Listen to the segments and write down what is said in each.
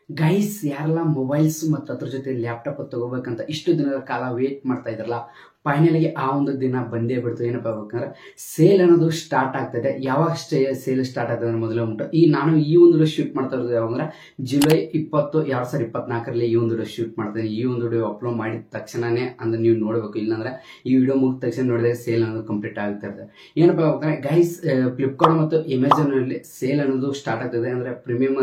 Guys ಯಾರೆಲ್ಲ mobiles ಮತ್ತು ಅದ್ರ ಜೊತೆ ಲ್ಯಾಪ್ಟಾಪ್ ತಗೋಬೇಕಂತ ಇಷ್ಟು ದಿನದ ಕಾಲ ವೇಟ್ ಮಾಡ್ತಾ ಇದ್ರಲ್ಲ, ಫೈನಲಿಗೆ ಆ ಒಂದು ದಿನ ಬಂದೇ ಬಿಡ್ತು. ಏನಪ್ಪ ಬೇಕಂದ್ರೆ ಸೇಲ್ ಅನ್ನೋದು ಸ್ಟಾರ್ಟ್ ಆಗ್ತದೆ. ಯಾವಾಗ ಸೇಲ್ ಸ್ಟಾರ್ಟ್ ಆಗ್ತದೆ ಅಂದ್ರೆ ಮೊದಲೇ ಉಂಟು ನಾನು ಈ ಒಂದು ವಿಡಿಯೋ ಶೂಟ್ ಮಾಡ್ತಾ ಇರೋದು ಯಾವಂದ್ರೆ ಜುಲೈ 20, 2024 ಈ ಒಂದು ವಿಡಿಯೋ ಶೂಟ್ ಮಾಡ್ತೇನೆ. ಈ ಒಂದು ವಿಡಿಯೋ ಅಪ್ಲೋಡ್ ಮಾಡಿದ ತಕ್ಷಣನೇ ಅಂದ್ರೆ ನೀವು ನೋಡಬೇಕು, ಇಲ್ಲಾಂದ್ರೆ ಈ ವಿಡಿಯೋ ಮುಗಿದ ತಕ್ಷಣ ನೋಡಿದ್ರೆ ಸೇಲ್ ಅನ್ನೋದು ಕಂಪ್ಲೀಟ್ ಆಗ್ತಾ ಇರ್ತದೆ. ಏನಪ್ಪ ಬೇಕಂದ್ರೆ ಗೈಸ್, ಫ್ಲಿಪ್ಕಾರ್ಟ್ ಮತ್ತು ಅಮೆಝಾನ್ ಅಲ್ಲಿ ಸೇಲ್ ಅನ್ನೋದು ಸ್ಟಾರ್ಟ್ ಆಗ್ತದೆ. ಅಂದ್ರೆ ಪ್ರೀಮಿಯಂ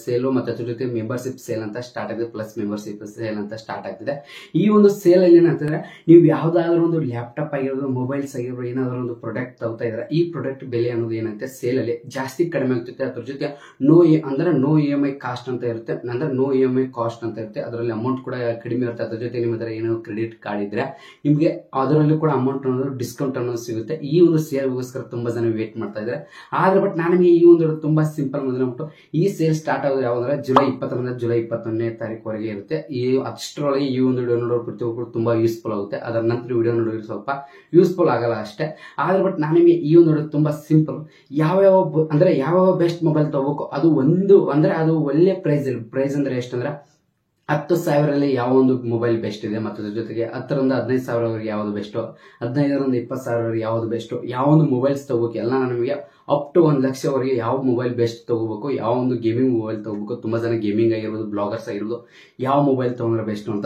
ಸೇಲು ಮತ್ತು ಅದ್ರ ಜೊತೆ ಮೆಂಬರ್ಶಿಪ್ ಸೇಲ್ ಅಂತ ಸ್ಟಾರ್ಟ್ ಆಗಿದೆ, ಪ್ಲಸ್ ಮೆಂಬರ್ಶಿಪ್ ಸೇಲ್ ಅಂತ ಸ್ಟಾರ್ಟ್ ಆಗ್ತಿದೆ. ಈ ಒಂದು ಸೇಲ್ ಅಲ್ಲಿ ಏನಂತಂದ್ರೆ ನೀವು ಯಾವ್ದಾದ್ರು ಒಂದು ಲ್ಯಾಪ್ಟಾಪ್ ಆಗಿರೋದು, ಮೊಬೈಲ್ಸ್ ಆಗಿರೋದು, ಏನಾದ್ರು ಒಂದು ಪ್ರಾಡಕ್ಟ್ ತಗೋತಾ ಇದ್ರೆ ಈ ಪ್ರಾಡಕ್ಟ್ ಬೆಲೆ ಅನ್ನೋದು ಏನಂತೆ ಸೇಲ್ ಅಲ್ಲಿ ಜಾಸ್ತಿ ಕಡಿಮೆ ಆಗ್ತೈತೆ. ಅದ್ರ ಜೊತೆ ನೋ EMI ಕಾಸ್ಟ್ ಅಂತ ಇರುತ್ತೆ, ಅಂದ್ರೆ ನೋ EMI ಕಾಸ್ಟ್ ಅಂತ ಇರುತ್ತೆ. ಅದರಲ್ಲಿ ಅಮೌಂಟ್ ಕೂಡ ಕಡಿಮೆ ಇರುತ್ತೆ. ಅದ್ರ ಜೊತೆ ನಿಮ್ಮ ಹತ್ರ ಏನೋ ಕ್ರೆಡಿಟ್ ಕಾರ್ಡ್ ಇದ್ರೆ ನಿಮಗೆ ಅದರಲ್ಲಿ ಕೂಡ ಅಮೌಂಟ್ ಅನ್ನೋದು ಡಿಸ್ಕೌಂಟ್ ಅನ್ನೋದು ಸಿಗುತ್ತೆ. ಈ ಒಂದು ಸೇಲ್ಗೋಸ್ಕರ ತುಂಬಾ ಜನ ವೇಟ್ ಮಾಡ್ತಾ ಇದ್ದಾರೆ. ಆದ್ರೆ ಬಟ್ ನನಗೆ ಈ ಒಂದು ತುಂಬಾ ಸಿಂಪಲ್ ಮೊದಲು ಉಂಟು. ಈ ಸೇಲ್ ಸ್ಟಾರ್ಟ್ ಆಗೋದು ಯಾವಂದ್ರೆ ಜುಲೈ 20 ಜುಲೈ 21ನೇ ತಾರೀಕುವರೆಗೆ ಇರುತ್ತೆ. ಈ ಅಷ್ಟರೊಳಗೆ ಈ ಒಂದು ವಿಡಿಯೋ ನೋಡೋರು ಪ್ರತಿಯೊಬ್ಬರು ತುಂಬಾ ಯೂಸ್ಫುಲ್ ಆಗುತ್ತೆ. ಅದರ ನಂತರ ವಿಡಿಯೋ ನೋಡಿದ್ರೆ ಸ್ವಲ್ಪ ಯೂಸ್ಫುಲ್ ಆಗಲ್ಲ ಅಷ್ಟೇ. ಆದ್ರೆ ಬಟ್ ನನಗೆ ಈ ಒಂದು ವಿಡಿಯೋ ತುಂಬಾ ಸಿಂಪಲ್. ಯಾವ ಬೆಸ್ಟ್ ಮೊಬೈಲ್ ತಗೋಬೇಕು, ಅದು ಒಂದು ಅಂದ್ರೆ ಅದು ಒಳ್ಳೆ ಪ್ರೈಸ್ ಅಂದ್ರೆ ಎಷ್ಟಂದ್ರೆ 10,000 ಯಾವ ಒಂದು ಮೊಬೈಲ್ ಬೆಸ್ಟ್ ಇದೆ, ಮತ್ತು ಅದ್ರ ಜೊತೆಗೆ 10ರಿಂದ 15,000 ಯಾವ್ದು ಬೆಸ್ಟ್, 15ರಿಂದ 20,000 ಯಾವ್ದು ಬೆಸ್ಟ್, ಯಾವ ಒಂದು ಮೊಬೈಲ್ಸ್ ತಗೋಬೇಕು ಎಲ್ಲ ನಮಗೆ ಅಪ್ ಟು 1 ಲಕ್ಷವರೆಗೆ ಯಾವ ಮೊಬೈಲ್ ಬೆಸ್ಟ್ ತಗೋಬೇಕು, ಯಾವ ಒಂದು ಗೇಮಿಂಗ್ ಮೊಬೈಲ್ ತಗೋಬೇಕು. ತುಂಬಾ ಜನ ಗೇಮಿಂಗ್ ಆಗಿರ್ಬೋದು, ಬ್ಲಾಗರ್ಸ್ ಆಗಿರ್ಬೋದು, ಯಾವ ಮೊಬೈಲ್ ತಗೊಂಡ್ರೆ ಬೆಸ್ಟ್ ಅಂತ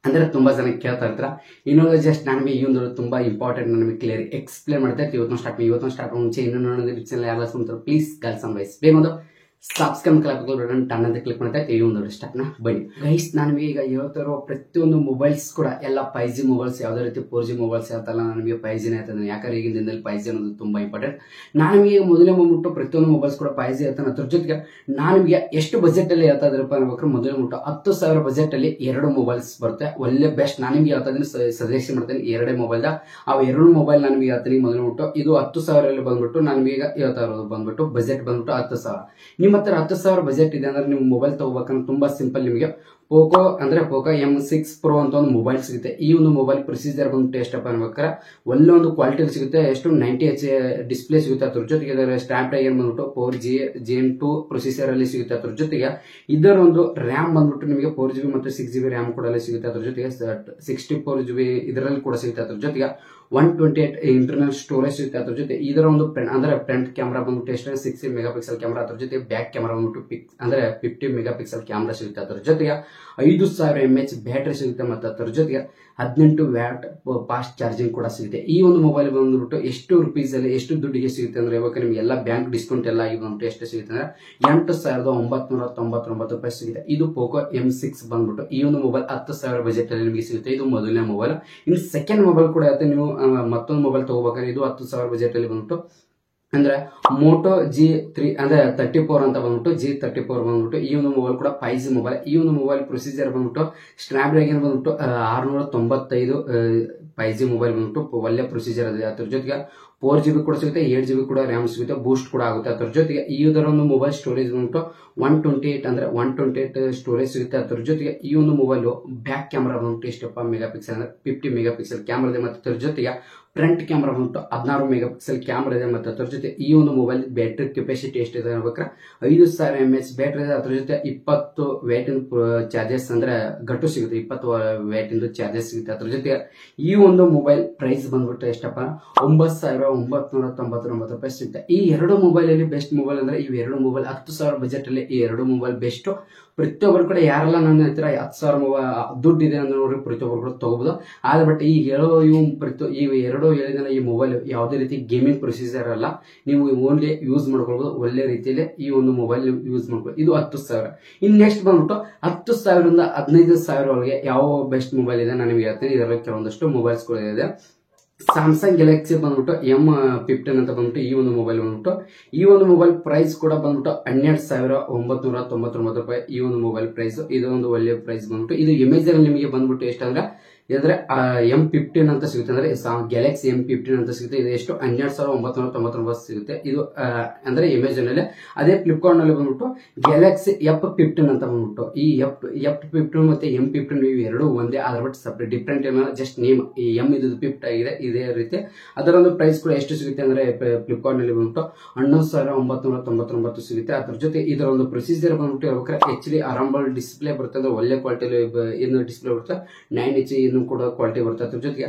ಅಂದ್ರೆ ತುಂಬಾ ಜನ ಕೇಳ್ತಾ ಇರ್ತಾರ. ಇನ್ನೊಂದು ಜಸ್ಟ್ ನನಗೆ ಈ ಒಂದು ತುಂಬಾ ಇಂಪಾರ್ಟೆಂಟ್ ನನಗೆ ಕ್ಲಿಯರ್ ಎಕ್ಸ್ಪ್ಲೇನ್ ಮಾಡ್ತಾ ಇರ್ತೀವಿ. ಇವತ್ತು ಸ್ಟಾರ್ಟ್ ಮುಂಚೆ ಇನ್ನೊಂದು ಚಾನಲ್ ಯಾರು ಪ್ಲೀಸ್ ಗರ್ಲ್ಸ್ ಅಂಡ್ ವೈಸ್ ಬೇಗ ಸಬ್ಸ್ಕ್ರೈಬ್ ಬಟನ್ ಟನ್ ಅಂತ ಕ್ಲಿಕ್ ಮಾಡ್ತಾ ಈ ಒಂದು ಸ್ಟಾರ್ಟ್ ಬನ್ನಿ ಗೈಸ್. ನನಗೆ ಈಗ ಹೇಳ್ತಾರೋ ಪ್ರತಿಯೊಂದು ಮೊಬೈಲ್ಸ್ ಕೂಡ ಎಲ್ಲ 5G ಮೊಬೈಲ್ಸ್, ಯಾವುದೇ ರೀತಿ 4G ಮೊಬೈಲ್ಸ್ ಇರ್ತಲ್ಲ, ನನಗೆ 5G ಇರ್ತದೆ. ಯಾಕಂದ್ರೆ ಈಗಿನ ದಿನದಲ್ಲಿ 5G ಅನ್ನೋದು ತುಂಬಾ ಇಂಪಾರ್ಟೆಂಟ್. ನನಗೆ ಮೊದಲೇ ಬಂದ್ಬಿಟ್ಟು ಪ್ರತಿಯೊಂದು ಮೊಬೈಲ್ಸ್ ಕೂಡ 5G ಇರ್ತಾನೆ. ಅದ್ರ ಜೊತೆಗೆ ನನಗೆ ಎಷ್ಟು ಬಜೆಟ್ ಅಲ್ಲಿ ಹೇಳ್ತಾ ಇದ್ರಪ್ಪ ಅನ್ಬೇಕಾದ್ರೆ ಮೊದಲೇ ಬಂದ್ಬಿಟ್ಟು 10,000 ಬಜೆಟ್ ಅಲ್ಲಿ 2 ಮೊಬೈಲ್ಸ್ ಬರುತ್ತೆ. ಒಳ್ಳೆ ಬೆಸ್ಟ್ ನಾನಿಗೆ ಹೇಳ್ತಾ ಇದ್ದೀನಿ, ಸಜೆಷನ್ ಮಾಡ್ತೇನೆ. 2 ಮೊಬೈಲ್ ಆ 2 ಮೊಬೈಲ್ ನನಗೆ ಹೇಳ್ತೀನಿ. ಮೊದಲೇ ಬಂದ್ಬಿಟ್ಟು ಇದು 10,000 ಬಂದ್ಬಿಟ್ಟು ನನಗೆ ಈಗ ಹೇಳ್ತಾ ಇರೋದು ಬಂದ್ಬಿಟ್ಟು ಬಜೆಟ್ ಬಂದ್ಬಿಟ್ಟು 10,000. ನಿಮ್ಮ ಹತ್ರ 10,000 ಬಜೆಟ್ ಇದೆ ಅಂದ್ರೆ ನೀವು ಮೊಬೈಲ್ ತಗೋಬೇಕಂದ್ರೆ ತುಂಬಾ ಸಿಂಪಲ್. ನಿಮಗೆ ಪೋಕೋ M6 Pro ಅಂತ ಒಂದು ಮೊಬೈಲ್ ಸಿಗುತ್ತೆ. ಈ ಒಂದು ಮೊಬೈಲ್ ಪ್ರೊಸೀಜರ್ ಬಂದ್ಬಿಟ್ಟು ಎಷ್ಟಪ್ಪ ಅನ್ಬೇಕಾದ್ರೆ ಒಳ್ಳೆ ಒಂದು ಕ್ವಾಲಿಟಿ ಸಿಗುತ್ತೆ. ಎಷ್ಟು 90Hz ಡಿಸ್ಪ್ಲೇ ಸಿಗುತ್ತೆ. ಅದ್ರ ಜೊತೆಗೆ ಸ್ನ್ಯಾಪ್ ಡ್ರ್ಯಾಗನ್ ಬಂದ್ಬಿಟ್ಟು 4G Gen 2 ಪ್ರೊಸೀಸರ್ ಅಲ್ಲಿ ಸಿಗುತ್ತೆ. ಅದ್ರ ಜೊತೆಗೆ ಇದರ ಒಂದು ರ್ಯಾಮ್ ಬಂದ್ಬಿಟ್ಟು ನಿಮಗೆ 4GB ಮತ್ತು 6GB ರ್ಯಾಮ್ ಕೂಡ ಅಲ್ಲಿ ಸಿಗುತ್ತೆ. ಅದ್ರ ಜೊತೆಗೆ 64GB ಇದರಲ್ಲಿ ಕೂಡ ಸಿಗುತ್ತೆ. ಅದ್ರ ಜೊತೆಗೆ 128 ಇಂಟರ್ನಲ್ ಸ್ಟೋರೇಜ್ ಸಿಗುತ್ತೆ. ಅದ್ರ ಜೊತೆ ಇದರ ಒಂದು ಫ್ರಂಟ್ ಕ್ಯಾಮ್ರಾ ಬಂದ್ಬಿಟ್ಟು ಎಷ್ಟು 16 ಮೆಗಾಪಿಕ್ಸೆಲ್ ಕ್ಯಾಮ್ರಾ. ಅದ್ರ ಜೊತೆ ಬ್ಯಾಕ್ ಕ್ಯಾಮ್ರಾ ಬಂದ್ಬಿಟ್ಟು 50 ಮೆಗಾಪಿಕ್ಸೆಲ್ ಕ್ಯಾಮ್ರಾ ಸಿಗುತ್ತೆ. ಅದ್ರ ಜೊತೆಗೆ 5000 mAh ಬ್ಯಾಟರಿ ಸಿಗುತ್ತೆ. ಮತ್ತು ಅದ್ರ ಜೊತೆಗೆ 18 ವ್ಯಾಟ್ ಫಾಸ್ಟ್ ಚಾರ್ಜಿಂಗ್ ಕೂಡ ಸಿಗುತ್ತೆ. ಈ ಒಂದು ಮೊಬೈಲ್ ಬಂದ್ಬಿಟ್ಟು ಎಷ್ಟು ರುಪೀಸ್ ಅಲ್ಲಿ ಎಷ್ಟು ದುಡ್ಡಿಗೆ ಸಿಗುತ್ತೆ ಅಂದ್ರೆ ಇವಾಗ ನಿಮ್ಗೆ ಎಲ್ಲ ಬ್ಯಾಂಕ್ ಡಿಸ್ಕೌಂಟ್ ಎಲ್ಲ ಈಗ ಬಂದ್ಬಿಟ್ಟು ಎಷ್ಟು ಸಿಗುತ್ತೆ ಅಂದ್ರೆ 8,999 ರೂಪಾಯಿ ಸಿಗುತ್ತೆ. ಇದು ಪೋಕೋ M6 ಬಂದ್ಬಿಟ್ಟು ಈ ಒಂದು ಮೊಬೈಲ್ 10,000 ಬಜೆಟ್ ಅಲ್ಲಿ ನಿಮಗೆ ಸಿಗುತ್ತೆ. ಇದು ಮೊದಲನೇ ಮೊಬೈಲ್. ಇನ್ನು ಸೆಕೆಂಡ್ ಮೊಬೈಲ್ ಕೂಡ ಇರುತ್ತೆ. ನೀವು ಮತ್ತೊಂದು ಮೊಬೈಲ್ ತಗೋಬೇಕಾದ್ರೆ ಇದು 10,000 ಬಜೆಟ್ ಅಲ್ಲಿ ಬಂದ್ಬಿಟ್ಟು ಅಂದ್ರೆ ಮೋಟೋ G3 ಅಂದ್ರೆ 34 ಅಂತ ಬಂದ್ಬಿಟ್ಟು G34 ಬಂದ್ಬಿಟ್ಟು ಈ ಒಂದು ಮೊಬೈಲ್ ಕೂಡ 5G ಮೊಬೈಲ್. ಈ ಒಂದು ಮೊಬೈಲ್ ಪ್ರೊಸೀಜರ್ ಬಂದ್ಬಿಟ್ಟು ಸ್ನ್ಯಾಪ್ ಡ್ರ್ಯಾಗನ್ ಬಂದ್ಬಿಟ್ಟು 695 5G ಮೊಬೈಲ್ ಬಂದ್ಬಿಟ್ಟು ಒಳ್ಳೆ ಪ್ರೊಸೀಜರ್ ಇದೆ. ಅದ್ರ ಜೊತೆಗೆ 4GB ಕೂಡ ಸಿಗುತ್ತೆ, 8GB ಕೂಡ ರ್ಯಾಮ್ ಸಿಗುತ್ತೆ, ಬೂಸ್ಟ್ ಕೂಡ ಆಗುತ್ತೆ. ಅದ್ರ ಜೊತೆಗೆ ಇದರ ಒಂದು ಮೊಬೈಲ್ ಸ್ಟೋರೇಜ್ ಬಂದ್ಬಿಟ್ಟು 128 ಸ್ಟೋರೇಜ್ ಸಿಗುತ್ತೆ. ಅದ್ರ ಜೊತೆಗೆ ಈ ಒಂದು ಮೊಬೈಲ್ ಬ್ಯಾಕ್ ಕ್ಯಾಮ್ರಾ ಬಂದ್ಬಿಟ್ಟು ಎಷ್ಟಪ್ಪ ಮೆಗಾಪಿಕ್ಸೆಲ್ ಅಂದ್ರೆ 50 ಮೆಗಾಪಿಕ್ಸೆಲ್ ಕ್ಯಾಮ್ರಾ ಇದೆ. ಮತ್ತು ಅದ್ರ ಜೊತೆಗೆ ಫ್ರಂಟ್ ಕ್ಯಾಮ್ರಾ ಬಂದ್ಬಿಟ್ಟು 16 ಮೆಗಾಪಿಕ್ಸೆಲ್ ಕ್ಯಾಮ್ರಾ ಇದೆ. ಮತ್ತು ಅದ್ರ ಜೊತೆ ಈ ಒಂದು ಮೊಬೈಲ್ ಬ್ಯಾಟರಿ ಕೆಪಾಸಿಟಿ ಎಷ್ಟಿದೆ ಅನ್ಬೇಕಾದ್ರೆ 5000 mAh ಬ್ಯಾಟರಿ ಇದೆ. ಅದ್ರ ಜೊತೆ 20 ವ್ಯಾಟ್ ಚಾರ್ಜಸ್ ಅಂದ್ರೆ ಗಟ್ಟು ಸಿಗುತ್ತೆ, 20 ವ್ಯಾಟ್ ಚಾರ್ಜಸ್ ಸಿಗುತ್ತೆ. ಅದ್ರ ಜೊತೆಗೆ ಈ ಒಂದು ಮೊಬೈಲ್ ಪ್ರೈಸ್ ಬಂದ್ಬಿಟ್ಟು ಎಷ್ಟಪ್ಪ 9,999 ರೂಪಾಯಿ ಸಿಗುತ್ತೆ. ಈ 2 ಮೊಬೈಲ್ ಅಲ್ಲಿ ಬೆಸ್ಟ್ ಮೊಬೈಲ್ ಅಂದ್ರೆ ಈ 2 ಮೊಬೈಲ್ 10,000 ಬಜೆಟ್ ಅಲ್ಲಿ ಈ 2 ಮೊಬೈಲ್ ಬೆಸ್ಟ್. ಪ್ರತಿಯೊಬ್ಬರು ಕೂಡ ಯಾರೆಲ್ಲ ನನ್ನ ಹತ್ರ 10,000 ಮೊಬೈಲ್ ದುಡ್ಡು ಇದೆ ಅಂದ್ರೆ ನೋಡಿ ಪ್ರತಿಯೊಬ್ಬರು ಕೂಡ ತಗೋಬಹುದು. ಆದ್ರೆ ಬಟ್ ಈ ಎರಡು ಹೇಳಿದ ಈ ಮೊಬೈಲ್ ಯಾವುದೇ ರೀತಿ ಗೇಮಿಂಗ್ ಪ್ರೊಸೀಜರ್ ಅಲ್ಲ, ನೀವು ಓನ್ಲಿ ಯೂಸ್ ಮಾಡ್ಕೊಳ್ಬಹುದು. ಒಳ್ಳೆ ರೀತಿಯಲ್ಲಿ ಈ ಒಂದು ಮೊಬೈಲ್ ಯೂಸ್ ಮಾಡ್ಕೊಳ್ಳಿ. ಇದು 10,000. ಇನ್ ನೆಕ್ಸ್ಟ್ ಬಂದ್ಬಿಟ್ಟು 10,000ರಿಂದ 15,000 ಒಳಗೆ ಯಾವ ಬೆಸ್ಟ್ ಮೊಬೈಲ್ ಇದೆ ನಾನು ನಿಮ್ಗೆ ಹೇಳ್ತೇನೆ. ಇದರಲ್ಲಿ ಕೆಲವೊಂದಷ್ಟು ಮೊಬೈಲ್ಸ್ ಕೂಡ ಇದೆ. ಸ್ಯಾಮ್ಸಂಗ್ ಗ್ಯಾಲಕ್ಸಿ ಬಂದ್ಬಿಟ್ಟು M15 ಅಂತ ಬಂದ್ಬಿಟ್ಟು ಈ ಒಂದು ಮೊಬೈಲ್ ಬಂದ್ಬಿಟ್ಟು ಈ ಒಂದು ಮೊಬೈಲ್ ಪ್ರೈಸ್ ಕೂಡ ಬಂದ್ಬಿಟ್ಟು 12,999 ರೂಪಾಯಿ ಈ ಒಂದು ಮೊಬೈಲ್ ಪ್ರೈಸ್. ಇದು ಒಂದು ಒಳ್ಳೆ ಪ್ರೈಸ್ ಬಂದ್ಬಿಟ್ಟು ಇದು ಅಮೆಝಾನ್ ನಿಮಗೆ ಬಂದ್ಬಿಟ್ಟು ಎಷ್ಟಂದ್ರೆ ಅಂದ್ರೆ M15 ಅಂತ ಸಿಗುತ್ತೆ, ಅಂದ್ರೆ ಗ್ಯಾಲಕ್ಸಿ M15 ಅಂತ ಸಿಗುತ್ತೆ. ಇದು ಎಷ್ಟು 12,999 ಸಿಗುತ್ತೆ. ಇದು ಅಂದ್ರೆ ಅಮೆಜಾನ್ ಅಲ್ಲಿ. ಅದೇ ಫ್ಲಿಪ್ಕಾರ್ಟ್ ನಲ್ಲಿ ಬಂದ್ಬಿಟ್ಟು ಗ್ಯಾಲಕ್ಸಿ F15 ಅಂತ ಬಂದ್ಬಿಟ್ಟು ಈ F15 ಮತ್ತೆ M15 ಇವು ಎರಡು ಒಂದೇ, ಆದ್ರೆ ಬಟ್ ಸಪ್ರೇಟ್ ಡಿಫ್ರೆಂಟ್ ಏನಲ್ಲ, ಜಸ್ಟ್ ನೇಮ್. ಈ ಎಂ ಇದು ಫಿಫ್ಟ್ ಆಗಿದೆ, ಇದೇ ರೀತಿ. ಅದರ ಒಂದು ಪ್ರೈಸ್ ಕೂಡ ಎಷ್ಟು ಸಿಗುತ್ತೆ ಅಂದ್ರೆ ಫ್ಲಿಪ್ಕಾರ್ಟ್ ನಲ್ಲಿ ಬಂದ್ಬಿಟ್ಟು 11,999 ಸಿಗುತ್ತೆ. ಅದ್ರ ಜೊತೆ ಇದರ ಒಂದು ಪ್ರೊಸೀಜರ್ ಬಂದ್ಬಿಟ್ಟು ಹೇಳ್ಬೇಕಾದ್ರೆ HD ಆರಂಬಲ್ ಡಿಸ್ಪ್ಲೇ ಬರುತ್ತೆ, ಅಂದ್ರೆ ಒಳ್ಳೆ ಕ್ವಾಲಿಟಿಯಲ್ಲಿ ಏನು ಡಿಸ್ಪ್ಲೇ ಬರುತ್ತೆ. 9 ಇಂಚ್ ಇನ್ನು ಕೂಡ ಕ್ವಾಲಿಟಿ ಬರುತ್ತೆ. ಅದ್ರ ಜೊತೆಗೆ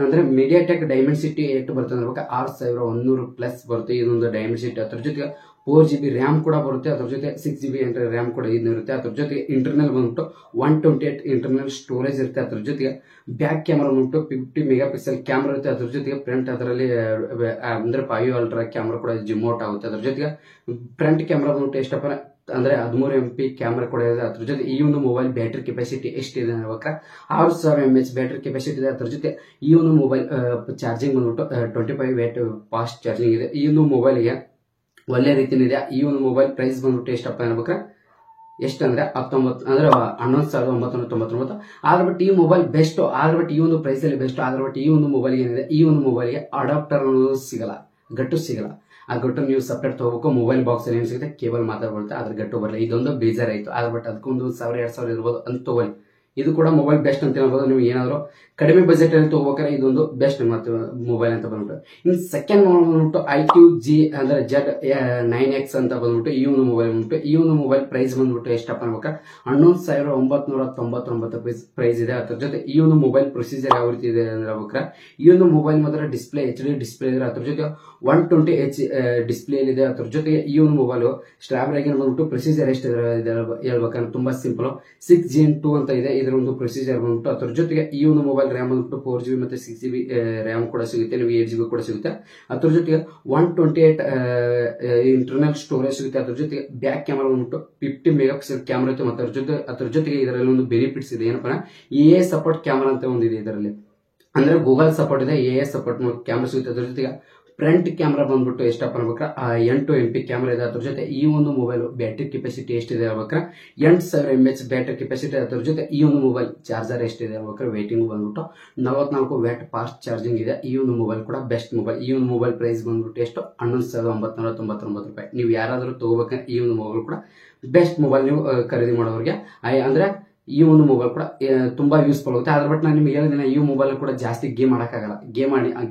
ಅಂದ್ರೆ ಮೀಡಿಯಾಟೆಕ್ ಡೈಮೆನ್ಸಿಟಿ ಎಷ್ಟು ಬರುತ್ತೆ ಅಂದ್ರೆ 6100 ಪ್ಲಸ್ ಬರುತ್ತೆ ಇದೊಂದು ಡೈಮೆನ್ಸಿಟಿ. ಅದ್ರ ಜೊತೆಗೆ 4GB ರ್ಯಾಮ್ ಕೂಡ ಬರುತ್ತೆ. ಅದ್ರ ಜೊತೆ 6GB ರ್ಯಾಮ್ ಕೂಡ ಇರುತ್ತೆ. ಅದ್ರ ಜೊತೆಗೆ ಇಂಟರ್ನಲ್ ಬಂದ್ಬಿಟ್ಟು 128 ಇಂಟರ್ನಲ್ ಸ್ಟೋರೇಜ್ ಇರುತ್ತೆ. ಅದ್ರ ಜೊತೆಗೆ ಬ್ಯಾಕ್ ಕ್ಯಾಮರಾ ಬಂದ್ಬಿಟ್ಟು 50 ಮೆಗಾ ಪಿಕ್ಸೆಲ್ ಕ್ಯಾಮ್ರಾ ಇರುತ್ತೆ. ಅದ್ರ ಜೊತೆಗೆ ಫ್ರಂಟ್ ಅದರಲ್ಲಿ ಅಂದ್ರೆ 5 ಅಲ್ಟ್ರಾ ಕ್ಯಾಮ್ರಾ ಕೂಡ ಜಿಮೋಟ್ ಆಗುತ್ತೆ. ಅದ್ರ ಜೊತೆಗೆ ಫ್ರಂಟ್ ಕ್ಯಾಮ್ರಾ ಬಂದ್ಬಿಟ್ಟು ಎಷ್ಟಪ್ಪ ಅಂದ್ರೆ 13 MP ಕ್ಯಾಮ್ರಾ ಕೂಡ ಇದೆ. ಅದ್ರ ಜೊತೆ ಈ ಒಂದು ಮೊಬೈಲ್ ಬ್ಯಾಟರಿ ಕೆಪಾಸಿಟಿ ಎಷ್ಟಿದೆ ಅಂದ್ರೆ 6000 mAh ಬ್ಯಾಟರಿ ಕೆಪಾಸಿಟಿ ಇದೆ. ಅದ್ರ ಜೊತೆ ಈ ಒಂದು ಮೊಬೈಲ್ ಚಾರ್ಜಿಂಗ್ ಬಂದ್ಬಿಟ್ಟು 25 ವ್ಯಾಟ್ ಫಾಸ್ಟ್ ಚಾರ್ಜಿಂಗ್ ಇದೆ. ಈ ಒಂದು ಮೊಬೈಲ್ಗೆ ಒಳ್ಳೆ ರೀತಿಯಿದೆ. ಈ ಒಂದು ಮೊಬೈಲ್ ಪ್ರೈಸ್ ಬಂದ್ಬಿಟ್ಟು ಎಷ್ಟಪ್ಪ ಅನ್ಬೇಕ್ರೆ ಎಷ್ಟಂದ್ರೆ 11,999. ಆದ್ರೆ ಬಟ್ ಈ ಮೊಬೈಲ್ ಬೆಸ್ಟ್, ಆದ್ರೆ ಬಟ್ ಈ ಒಂದು ಪ್ರೈಸ್ ಅಲ್ಲಿ ಬೆಸ್ಟ್. ಆದ್ರೆ ಬಟ್ ಈ ಒಂದು ಮೊಬೈಲ್ ಏನಿದೆ, ಈ ಒಂದು ಮೊಬೈಲ್ಗೆ ಅಡಾಪ್ಟರ್ ಅನ್ನೋದು ಸಿಗಲ್ಲ, ಗಟ್ಟು ಸಿಗಲ್ಲ. ಆ ಗಟ್ಟು ನೀವು ಸಪ್ರೇಟ್ ತಗೋಬೇಕು. ಮೊಬೈಲ್ ಬಾಕ್ಸ್ ಅಲ್ಲಿ ಏನ್ ಸಿಗುತ್ತೆ, ಕೇಬಲ್ ಮಾತ್ರ ಬರುತ್ತೆ, ಅದ್ರ ಗಟ್ಟು ಬರಲ್ಲ. ಇದೊಂದು ಬೇಜಾರಾಯ್ತು. ಆದ್ರೆ ಬಟ್ ಅದಕ್ಕೊಂದು 1,000-2,000 ಇರ್ಬೋದು ಅಂತ ತಗೊಳ್ಳಿ. ಇದು ಕೂಡ ಮೊಬೈಲ್ ಬೆಸ್ಟ್ ಅಂತ ಹೇಳ್ಬೋದು. ನೀವು ಏನಾದ್ರು ಕಡಿಮೆ ಬಜೆಟ್ ಅಲ್ಲಿ ತಗೋಬೇಕಾದ್ರೆ ಇದೊಂದು ಬೆಸ್ಟ್ ಮೊಬೈಲ್ ಅಂತ ಬಂದ್ಬಿಟ್ಟು. ಇನ್ನು ಸೆಕೆಂಡ್ ಬಂದ್ಬಿಟ್ಟು iQOO ಅಂದ್ರೆ Z9X ಅಂತ ಬಂದ್ಬಿಟ್ಟು ಈ ಒಂದು ಮೊಬೈಲ್ ಬಂದ್ಬಿಟ್ಟು ಈ ಒಂದು ಮೊಬೈಲ್ ಪ್ರೈಸ್ ಬಂದ್ಬಿಟ್ಟು ಎಷ್ಟಪ್ಪ ಅನ್ಬೇಕಾದ್ರೆ 11,999 ಪ್ರೈಸ್ ಇದೆ. ಅದ್ರ ಜೊತೆ ಈ ಒಂದು ಮೊಬೈಲ್ ಪ್ರೊಸೀಜರ್ ಯಾವ ರೀತಿ ಇದೆ ಅಂದ್ರೆ ಹೇಳ್ಬೇಕಾದ್ರೆ ಈ ಒಂದು ಮೊಬೈಲ್ ಮಾತ್ರ ಡಿಸ್ಪ್ಲೇ HD ಡಿಸ್ಪ್ಲೇ ಇದೆ. ಅದ್ರ ಜೊತೆ 120Hz ಡಿಸ್ಪ್ಲೇ ಇದೆ. ಅದ್ರ ಜೊತೆಗೆ ಈ ಒಂದು ಮೊಬೈಲ್ ಸ್ನ್ಯಾಪ್ಡ್ರ್ಯಾಗನ್ ಬಂದ್ಬಿಟ್ಟು ಪ್ರೊಸೀಜರ್ ಎಷ್ಟಿದೆ ಹೇಳ್ಬೇಕಂದ್ರೆ ತುಂಬಾ ಸಿಂಪಲ್ 6Gen2 ಅಂತ ಇದೆ ಇದರ ಒಂದು ಪ್ರೊಸೀಜರ್ ಬಂದ್ಬಿಟ್ಟು. ಅದ್ರ ಜೊತೆಗೆ ಈ ಒಂದು ಮೊಬೈಲ್ ರ್ಯಾಮ್ ಬಂದ್ಬಿಟ್ಟು 4GB ಮತ್ತೆ 6GB ರ್ಯಾಮ್ ಕೂಡ ಸಿಗುತ್ತೆ, ನಿಮಗೆ 8GB ಕೂಡ ಸಿಗುತ್ತೆ. ಅದ್ರ ಜೊತೆಗೆ 128 ಇಂಟರ್ನಲ್ ಸ್ಟೋರೇಜ್ ಸಿಗುತ್ತೆ. ಅದ್ರ ಜೊತೆಗೆ ಬ್ಯಾಕ್ ಕ್ಯಾಮರಾ ಬಂದ್ಬಿಟ್ಟು 50 ಮೆಗಾ ಪಿಕ್ಸೆಲ್ ಕ್ಯಾಮರಾ ಇರುತ್ತೆ. ಮತ್ತೆ ಅದ್ರ ಜೊತೆಗೆ ಇದರಲ್ಲಿ ಒಂದು ಬೆನಿಫಿಟ್ಸ್ ಇದೆ, ಏನಪ್ಪ AI ಸಪೋರ್ಟ್ ಕ್ಯಾಮರಾ ಅಂತ ಒಂದಿದೆ ಇದರಲ್ಲಿ. ಅಂದ್ರೆ ಗೂಗಲ್ ಸಪೋರ್ಟ್ ಇದೆ, AI ಸಪೋರ್ಟ್ ಕ್ಯಾಮರಾ ಸಿಗುತ್ತೆ. ಅದ್ರ ಜೊತೆಗೆ ಫ್ರಂಟ್ ಕ್ಯಾಮ್ರಾ ಬಂದ್ಬಿಟ್ಟು ಎಷ್ಟಪ್ಪ ಅನ್ಬೇಕ್ರೆ 8 MP ಕ್ಯಾಮ್ರಾ ಇದೆ. ಅದ್ರ ಜೊತೆ ಈ ಒಂದು ಮೊಬೈಲ್ ಬ್ಯಾಟರಿ ಕೆಪಾಸಿಟಿ ಎಷ್ಟಿದೆ ಹೇಳ್ಬೇಕ್ರೆ 8000 mAh ಬ್ಯಾಟರಿ ಕೆಪಾಸಿಟಿ. ಅದ್ರ ಜೊತೆ ಈ ಒಂದು ಮೊಬೈಲ್ ಚಾರ್ಜರ್ ಎಷ್ಟಿದೆ ಹೇಳ್ಬೇಕ್ರೆ ವೇಟಿಂಗ್ ಬಂದ್ಬಿಟ್ಟು 44 ವ್ಯಾಟ್ ಫಾಸ್ಟ್ ಚಾರ್ಜಿಂಗ್ ಇದೆ. ಈ ಒಂದು ಮೊಬೈಲ್ ಕೂಡ ಬೆಸ್ಟ್ ಮೊಬೈಲ್. ಈ ಒಂದು ಮೊಬೈಲ್ ಪ್ರೈಸ್ ಬಂದ್ಬಿಟ್ಟು ಎಷ್ಟು 11,999 ರೂಪಾಯಿ. ನೀವು ಯಾರಾದ್ರೂ ತಗೋಬೇಕಂದ್ರೆ ಈ ಒಂದು ಮೊಬೈಲ್ ಕೂಡ ಬೆಸ್ಟ್ ಮೊಬೈಲ್. ನೀವು ಖರೀದಿ ಮಾಡೋರಿಗೆ ಅಂದ್ರೆ ಈ ಒಂದು ಮೊಬೈಲ್ ಕೂಡ ತುಂಬಾ ಯೂಸ್ಫುಲ್ ಆಗುತ್ತೆ. ಆದ್ರೆ ಬಟ್ ನಾನು ನಿಮ್ಗೆ ಹೇಳಿದ್ರೆ ಈ ಮೊಬೈಲ್ ಕೂಡ ಜಾಸ್ತಿ ಗೇಮ್ ಆಡಕ್ಕಾಗಲ್ಲ.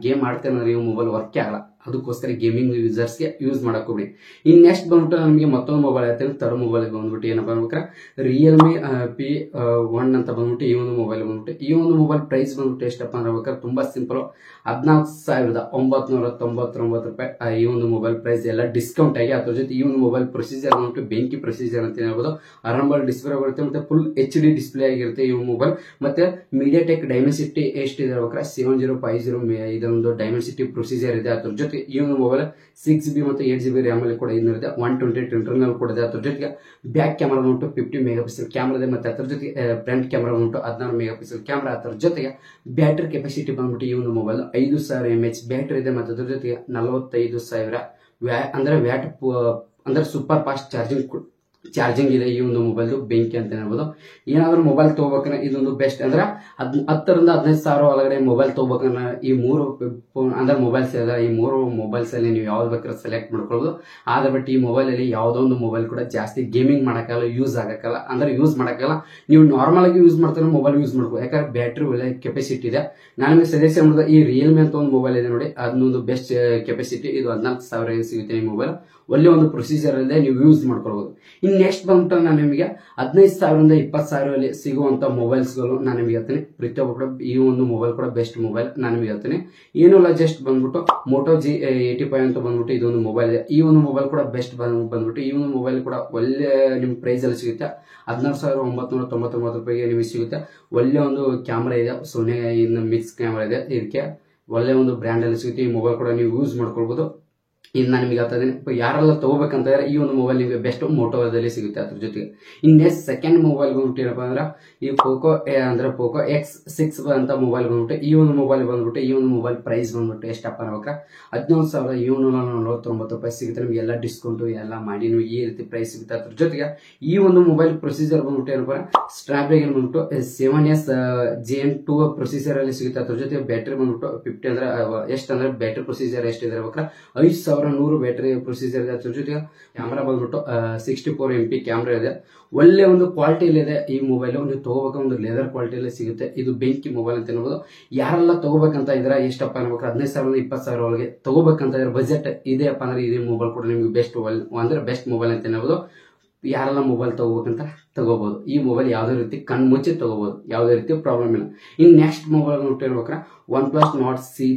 ಗೇಮ್ ಆಡ್ತೇನೆ ಅಂದ್ರೆ ಈ ಮೊಬೈಲ್ ವರ್ಕೇ ಆಗಲ್ಲ. ಅದಕ್ಕೋಸ್ಕರ ಗೇಮಿಂಗ್ ಯೂಸರ್ಸ್ಗೆ ಯೂಸ್ ಮಾಡಕ್ ಹೋಗ್ಬಿಡಿ. ಇನ್ ನೆಕ್ಸ್ಟ್ ಬಂದ್ಬಿಟ್ಟು ನಮಗೆ ಮತ್ತೊಂದು ಮೊಬೈಲ್ ಐತೆ, ಥರ್ಡ್ ಮೊಬೈಲ್ ಬಂದ್ಬಿಟ್ಟು ಏನಪ್ಪ ಅನ್ಬೇಕ್ರೆ Realme P1 ಅಂತ ಬಂದ್ಬಿಟ್ಟು ಈ ಒಂದು ಮೊಬೈಲ್ ಬಂದ್ಬಿಟ್ಟು ಈ ಒಂದು ಮೊಬೈಲ್ ಪ್ರೈಸ್ ಬಂದ್ಬಿಟ್ಟು ಎಷ್ಟಪ್ಪ ಅನ್ಬೇಕಾದ್ರೆ ತುಂಬಾ ಸಿಂಪಲ್ 14,999 ರೂಪಾಯಿ. ಈ ಒಂದು ಮೊಬೈಲ್ ಪ್ರೈಸ್ ಎಲ್ಲ ಡಿಸ್ಕೌಂಟ್ ಆಗಿ. ಅದ್ರ ಜೊತೆ ಈ ಒಂದು ಮೊಬೈಲ್ ಪ್ರೊಸೀಜರ್ ಬಂದ್ಬಿಟ್ಟು ಬೆಂಕಿ ಪ್ರೊಸೀಜರ್ ಅಂತ ಹೇಳ್ಬೋದು. ಆರಂಬಲ್ ಡಿಸ್ಪ್ಲೇ ಬರುತ್ತೆ, ಮತ್ತೆ ಫುಲ್ HD ಡಿಸ್ಪ್ಲೇ ಆಗಿರುತ್ತೆ ಈ ಮೊಬೈಲ್. ಮತ್ತೆ ಮೀಡಿಯಾಟೆಕ್ ಡೈಮೆನ್ಸಿಟಿ ಎಷ್ಟಿದೆ ಹೇಳ್ಬೇಕ್ರೆ 7050 ಇದೊಂದು ಡೈಮೆನ್ಸಿಟಿ ಪ್ರೊಸೀಜರ್ ಇದೆ. ಅದ್ರ ಜೊತೆ ಈ ಒಂದು ಮೊಬೈಲ್ 6GB ಮತ್ತು 8GB ರ್ಯಾಮ್ ಅಲ್ಲಿ ಕೂಡ ಇರುತ್ತೆ. 128 ಇಂಟರ್ನಲ್ ಕೂಡ ಇದೆ. ಅದ್ರ ಜೊತೆಗೆ ಬ್ಯಾಕ್ ಕ್ಯಾಮರಾ ಬಂದ್ಬಿಟ್ಟು 50 ಮೆಗಾ ಪಿಕ್ಸೆಲ್ ಕ್ಯಾಮ್ರಾ ಇದೆ. ಮತ್ತೆ ಅದ್ರ ಜೊತೆಗೆ ಫ್ರಂಟ್ ಕ್ಯಾಮರಾ ಬಂದ್ಬಿಟ್ಟು 16 ಮೆಗಾ ಪಿಕ್ಸೆಲ್ ಕ್ಯಾಮ್ರಾ. ಅದ್ರ ಜೊತೆಗೆ ಬ್ಯಾಟರಿ ಕೆಪಾಸಿಟಿ ಬಂದ್ಬಿಟ್ಟು ಈ ಒಂದು ಮೊಬೈಲ್ 5000 mAh ಬ್ಯಾಟರಿ ಇದೆ. ಮತ್ತೆ ಅದ್ರ ಜೊತೆಗೆ 45,000 ಅಂದ್ರೆ ವ್ಯಾಟ್ ಅಂದ್ರೆ ಸೂಪರ್ ಫಾಸ್ಟ್ ಚಾರ್ಜಿಂಗ್ ಇದೆ ಈ ಒಂದು ಮೊಬೈಲ್. ಬೆಂಕಿ ಅಂತ ಹೇಳ್ಬೋದು. ಏನಾದ್ರೂ ಮೊಬೈಲ್ ತಗೋಬೇಕಂದ್ರೆ ಇದೊಂದು ಬೆಸ್ಟ್. ಅಂದ್ರೆ 10,000 ರಿಂದ 15,000 ಒಳಗಡೆ ಮೊಬೈಲ್ ತಗೋಬೇಕಂದ್ರೆ ಈ ಮೂರು ಅಂದ್ರೆ ಮೊಬೈಲ್ಸ್ ಇದೆ. ಈ ಮೂರು ಮೊಬೈಲ್ಸ್ ಅಲ್ಲಿ ನೀವು ಯಾವ್ದು ಬೇಕಾದ್ರೆ ಸೆಲೆಕ್ಟ್ ಮಾಡ್ಕೊಳ್ಬೋದು. ಆದ್ರೆ ಬಟ್ ಈ ಮೊಬೈಲ್ ಅಲ್ಲಿ ಯಾವ್ದೋ ಒಂದು ಮೊಬೈಲ್ ಕೂಡ ಜಾಸ್ತಿ ಗೇಮಿಂಗ್ ಮಾಡಕ್ಕಾಗಲ್ಲ, ಯೂಸ್ ಆಗಕ್ಕಲ್ಲ. ಅಂದ್ರೆ ಯೂಸ್ ಮಾಡಕ್ಕಲ್ಲ, ನೀವು ನಾರ್ಮಲ್ ಆಗಿ ಯೂಸ್ ಮಾಡ್ತಾರೆ ಮೊಬೈಲ್ ಯೂಸ್ ಮಾಡ್ಬೋದು. ಯಾಕಂದ್ರೆ ಬ್ಯಾಟ್ರಿ ಒಳ್ಳೆ ಕೆಪಾಸಿಟಿ ಇದೆ. ನಾನು ನಿಮಗೆ ಸಜೆಷನ್ ಮಾಡಿದ ಈ Realme ಅಂತ ಒಂದು ಮೊಬೈಲ್ ಇದೆ ನೋಡಿ, ಅದನ್ನೊಂದು ಬೆಸ್ಟ್ ಕೆಪಾಸಿಟಿ. ಇದು 14,000 ಸಿಗುತ್ತೆ ಈ ಮೊಬೈಲ್. ಒಳ್ಳೆ ಒಂದು ಪ್ರೊಸೀಜರ್ ಅಲ್ಲದೆ ನೀವು ಯೂಸ್ ಮಾಡ್ಕೊಳ್ಬಹುದು. ಇನ್ ನೆಕ್ಸ್ಟ್ ಬಂದ್ಬಿಟ್ಟು ನಾನು ನಿಮಗೆ 15,000 ರಿಂದ 20,000 ಸಿಗುವಂತ ಮೊಬೈಲ್ಸ್ ಗಳು ನಾನು ನಿಮಗೆ ಹೇಳ್ತೀನಿ. ಪ್ರತಿಯೊಬ್ಬರು ಈ ಒಂದು ಮೊಬೈಲ್ ಕೂಡ ಬೆಸ್ಟ್ ಮೊಬೈಲ್ ನಾನು ನಿಮಗೆ ಹೇಳ್ತೀನಿ. ಏನಲ್ಲ ಜಸ್ಟ್ ಬಂದ್ಬಿಟ್ಟು Moto G85 ಅಂತ ಬಂದ್ಬಿಟ್ಟು ಇದೊಂದು ಮೊಬೈಲ್ ಇದೆ. ಈ ಒಂದು ಮೊಬೈಲ್ ಕೂಡ ಬೆಸ್ಟ್ ಬಂದ್ಬಿಟ್ಟು ಈ ಒಂದು ಮೊಬೈಲ್ ಕೂಡ ಒಳ್ಳೆ ನಿಮ್ ಪ್ರೈಸ್ ಅಲ್ಲಿ ಸಿಗುತ್ತೆ. 16,999 ರೂಪಾಯಿಗೆ ನಿಮಗೆ ಸಿಗುತ್ತೆ. ಒಳ್ಳೆ ಒಂದು ಕ್ಯಾಮ್ರಾ ಇದೆ, ಸೋನಿ ಮಿಕ್ಸ್ ಕ್ಯಾಮ್ರಾ ಇದೆ. ಇದಕ್ಕೆ ಒಳ್ಳೆ ಒಂದು ಬ್ರ್ಯಾಂಡ್ ಅಲ್ಲಿ ಸಿಗುತ್ತೆ. ಈ ಮೊಬೈಲ್ ಕೂಡ ನೀವು ಯೂಸ್ ಮಾಡ್ಕೊಳ್ಬಹುದು. ಇನ್ನು ನಿಮಗೆ ಆಗ್ತದೆ ಯಾರೆಲ್ಲ ತಗೋಬೇಕಂತಂದ್ರೆ ಈ ಒಂದು ಮೊಬೈಲ್ ನಿಮಗೆ ಬೆಸ್ಟ್ ಮೋಟೋದಲ್ಲಿ ಸಿಗುತ್ತೆ. ಅದ್ರ ಜೊತೆಗೆ ಇನ್ನೆಸ್ಟ್ ಸೆಕೆಂಡ್ ಮೊಬೈಲ್ ಬಂದ್ಬಿಟ್ಟು ಏನಪ್ಪ ಅಂದ್ರೆ ಈ ಪೋಕೋ ಪೋಕೋ X6 ಅಂತ ಮೊಬೈಲ್ ಬಂದ್ಬಿಟ್ಟು ಈ ಒಂದು ಮೊಬೈಲ್ ಪ್ರೈಸ್ ಬಂದ್ಬಿಟ್ಟು ಎಷ್ಟಪ್ಪ ಅನ್ಬೇಕ 11,749 ರೂಪಾಯಿ ಸಿಗುತ್ತೆ. ನಿಮಗೆ ಎಲ್ಲ ಡಿಸ್ಕೌಂಟ್ ಎಲ್ಲ ಮಾಡಿ ನಿಮಗೆ ಈ ರೀತಿ ಪ್ರೈಸ್ ಸಿಗುತ್ತೆ. ಅದ್ರ ಜೊತೆಗೆ ಈ ಒಂದು ಮೊಬೈಲ್ ಪ್ರೊಸೀಜರ್ ಬಂದ್ಬಿಟ್ಟು ಏನಪ್ಪ ಸ್ನ್ಯಾಪ್ಡ್ರ್ಯಾಗನ್ ಬಂದ್ಬಿಟ್ಟು 7S Gen 2 ಪ್ರೊಸೀಜರ್ ಅಲ್ಲಿ ಸಿಗುತ್ತೆ. ಅದ್ರ ಜೊತೆ ಬ್ಯಾಟ್ರಿ ಬಂದ್ಬಿಟ್ಟು 50 ಅಂದ್ರೆ ಎಷ್ಟಂದ್ರೆ ಬ್ಯಾಟ್ರಿ ಪ್ರೊಸೀಜರ್ ಎಷ್ಟಿದೆ 5100 ಬ್ಯಾಟ್ರಿ ಪ್ರೊಸೀಜರ್ ಇದೆ. ಅದ್ರ ಜೊತೆಗೆ ಕ್ಯಾಮ್ರಾ ಬಂದ್ಬಿಟ್ಟು 64 MP ಕ್ಯಾಮ್ರಾ ಇದೆ. ಒಳ್ಳೆ ಒಂದು ಕ್ವಾಲಿಟಿಯಲ್ಲಿ ಇದೆ ಈ ಮೊಬೈಲ್. ನೀವು ತಗೋಬೇಕು ಒಂದು ಲೆದರ್ ಕ್ವಾಲಿಟಿಯಲ್ಲಿ ಸಿಗುತ್ತೆ. ಇದು ಬೆಂಕಿ ಮೊಬೈಲ್ ಅಂತ ಹೇಳ್ಬೋದು. ಯಾರೆಲ್ಲ ತಗೋಬೇಕಂತ ಇದ್ರೆ ಎಷ್ಟಪ್ಪ ಅನ್ಬೇಕು 15,000 20,000 ಒಳಗೆ ತಗೋಬೇಕಂತ ಇದ್ರೆ ಬಜೆಟ್ ಇದೆಯಪ್ಪ ಅಂದ್ರೆ ಇದೇ ಮೊಬೈಲ್ ಕೂಡ ನಿಮ್ಗೆ ಬೆಸ್ಟ್ ಮೊಬೈಲ್ ಅಂತ ಹೇಳ್ಬೋದು. ಯಾರೆಲ್ಲ ಮೊಬೈಲ್ ತಗೋಬೇಕಂತ ತಗೋಬಹುದು. ಈ ಮೊಬೈಲ್ ಯಾವುದೇ ರೀತಿ ಕಣ್ಣು ಮುಚ್ಚಿ ತಗೋಬಹುದು, ಯಾವುದೇ ರೀತಿ ಪ್ರಾಬ್ಲಮ್ ಇಲ್ಲ. ಇನ್ ನೆಕ್ಸ್ಟ್ ಮೊಬೈಲ್ ಹೇಳ್ಬೇಕ್ರೆ OnePlus Nord